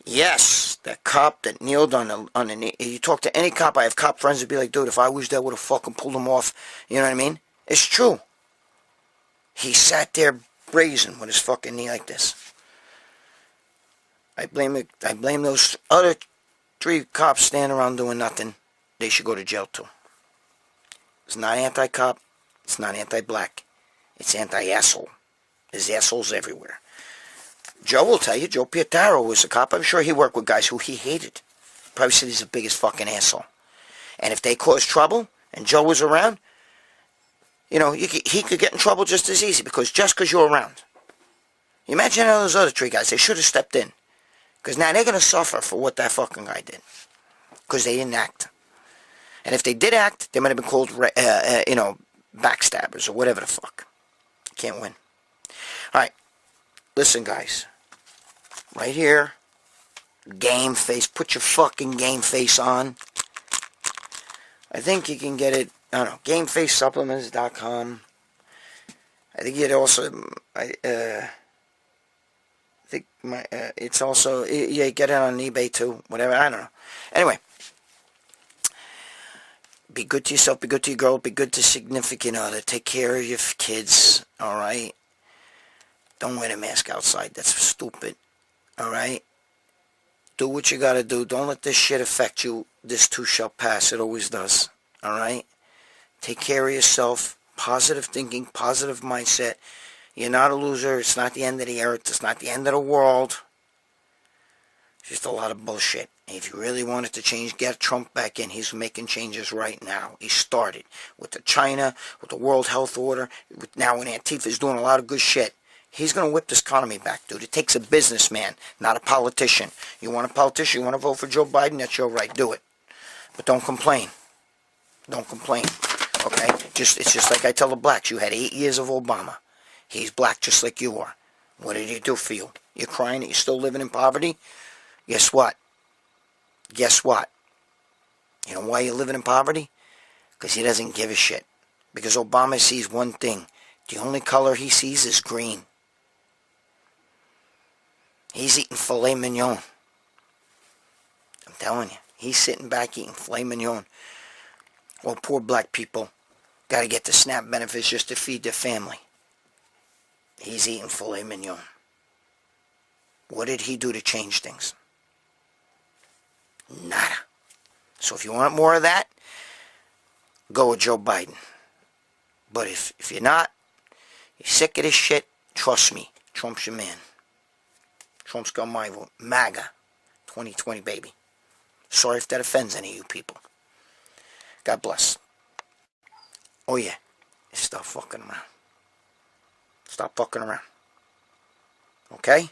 Yes, the cop that kneeled on the knee. You talk to any cop, I have cop friends that be like, dude, if I was there, I would have fucking pulled him off. You know what I mean? It's true. He sat there brazen with his fucking knee like this. I blame those other 3 cops standing around doing nothing. They should go to jail too. It's not anti-cop. It's not anti-black. It's anti-asshole. There's assholes everywhere. Joe will tell you, Joe Pietaro was a cop. I'm sure he worked with guys who he hated. Probably said he's the biggest fucking asshole. And if they caused trouble, and Joe was around, you know, he could get in trouble just as easy, because you're around. You imagine all those other 3 guys, they should have stepped in. Because now they're going to suffer for what that fucking guy did. Because they didn't act. And if they did act, they might have been called, you know, backstabbers or whatever the fuck. Can't win. Alright. Listen, guys. Right here. Game face. Put your fucking game face on. I think you can get it, I don't know, gamefacesupplements.com. I think it also, it's also, yeah, get it on eBay too, whatever, I don't know. Anyway, be good to yourself, be good to your girl, be good to significant other, take care of your kids, alright? Don't wear a mask outside, that's stupid, alright? Do what you gotta do, don't let this shit affect you, this too shall pass, it always does, alright? Take care of yourself, positive thinking, positive mindset. You're not a loser. It's not the end of the earth. It's not the end of the world. It's just a lot of bullshit. And if you really wanted to change, get Trump back in. He's making changes right now. He started with the China, with the World Health Order. Now when Antifa is doing a lot of good shit, he's going to whip this economy back, dude. It takes a businessman, not a politician. You want a politician, you want to vote for Joe Biden, that's your right. Do it. But don't complain. Don't complain. Okay? It's just like I tell the blacks. You had 8 years of Obama. He's black just like you are. What did he do for you? You're crying that you're still living in poverty? Guess what? Guess what? You know why you're living in poverty? Because he doesn't give a shit. Because Obama sees one thing. The only color he sees is green. He's eating filet mignon. I'm telling you. He's sitting back eating filet mignon. Well, poor black people got to get the SNAP benefits just to feed their family. He's eating filet mignon. What did he do to change things? Nada. So if you want more of that, go with Joe Biden. But if you're not, you're sick of this shit, trust me, Trump's your man. Trump's got my vote. MAGA. 2020, baby. Sorry if that offends any of you people. God bless. Oh yeah, stop fucking around. Stop fucking around. Okay?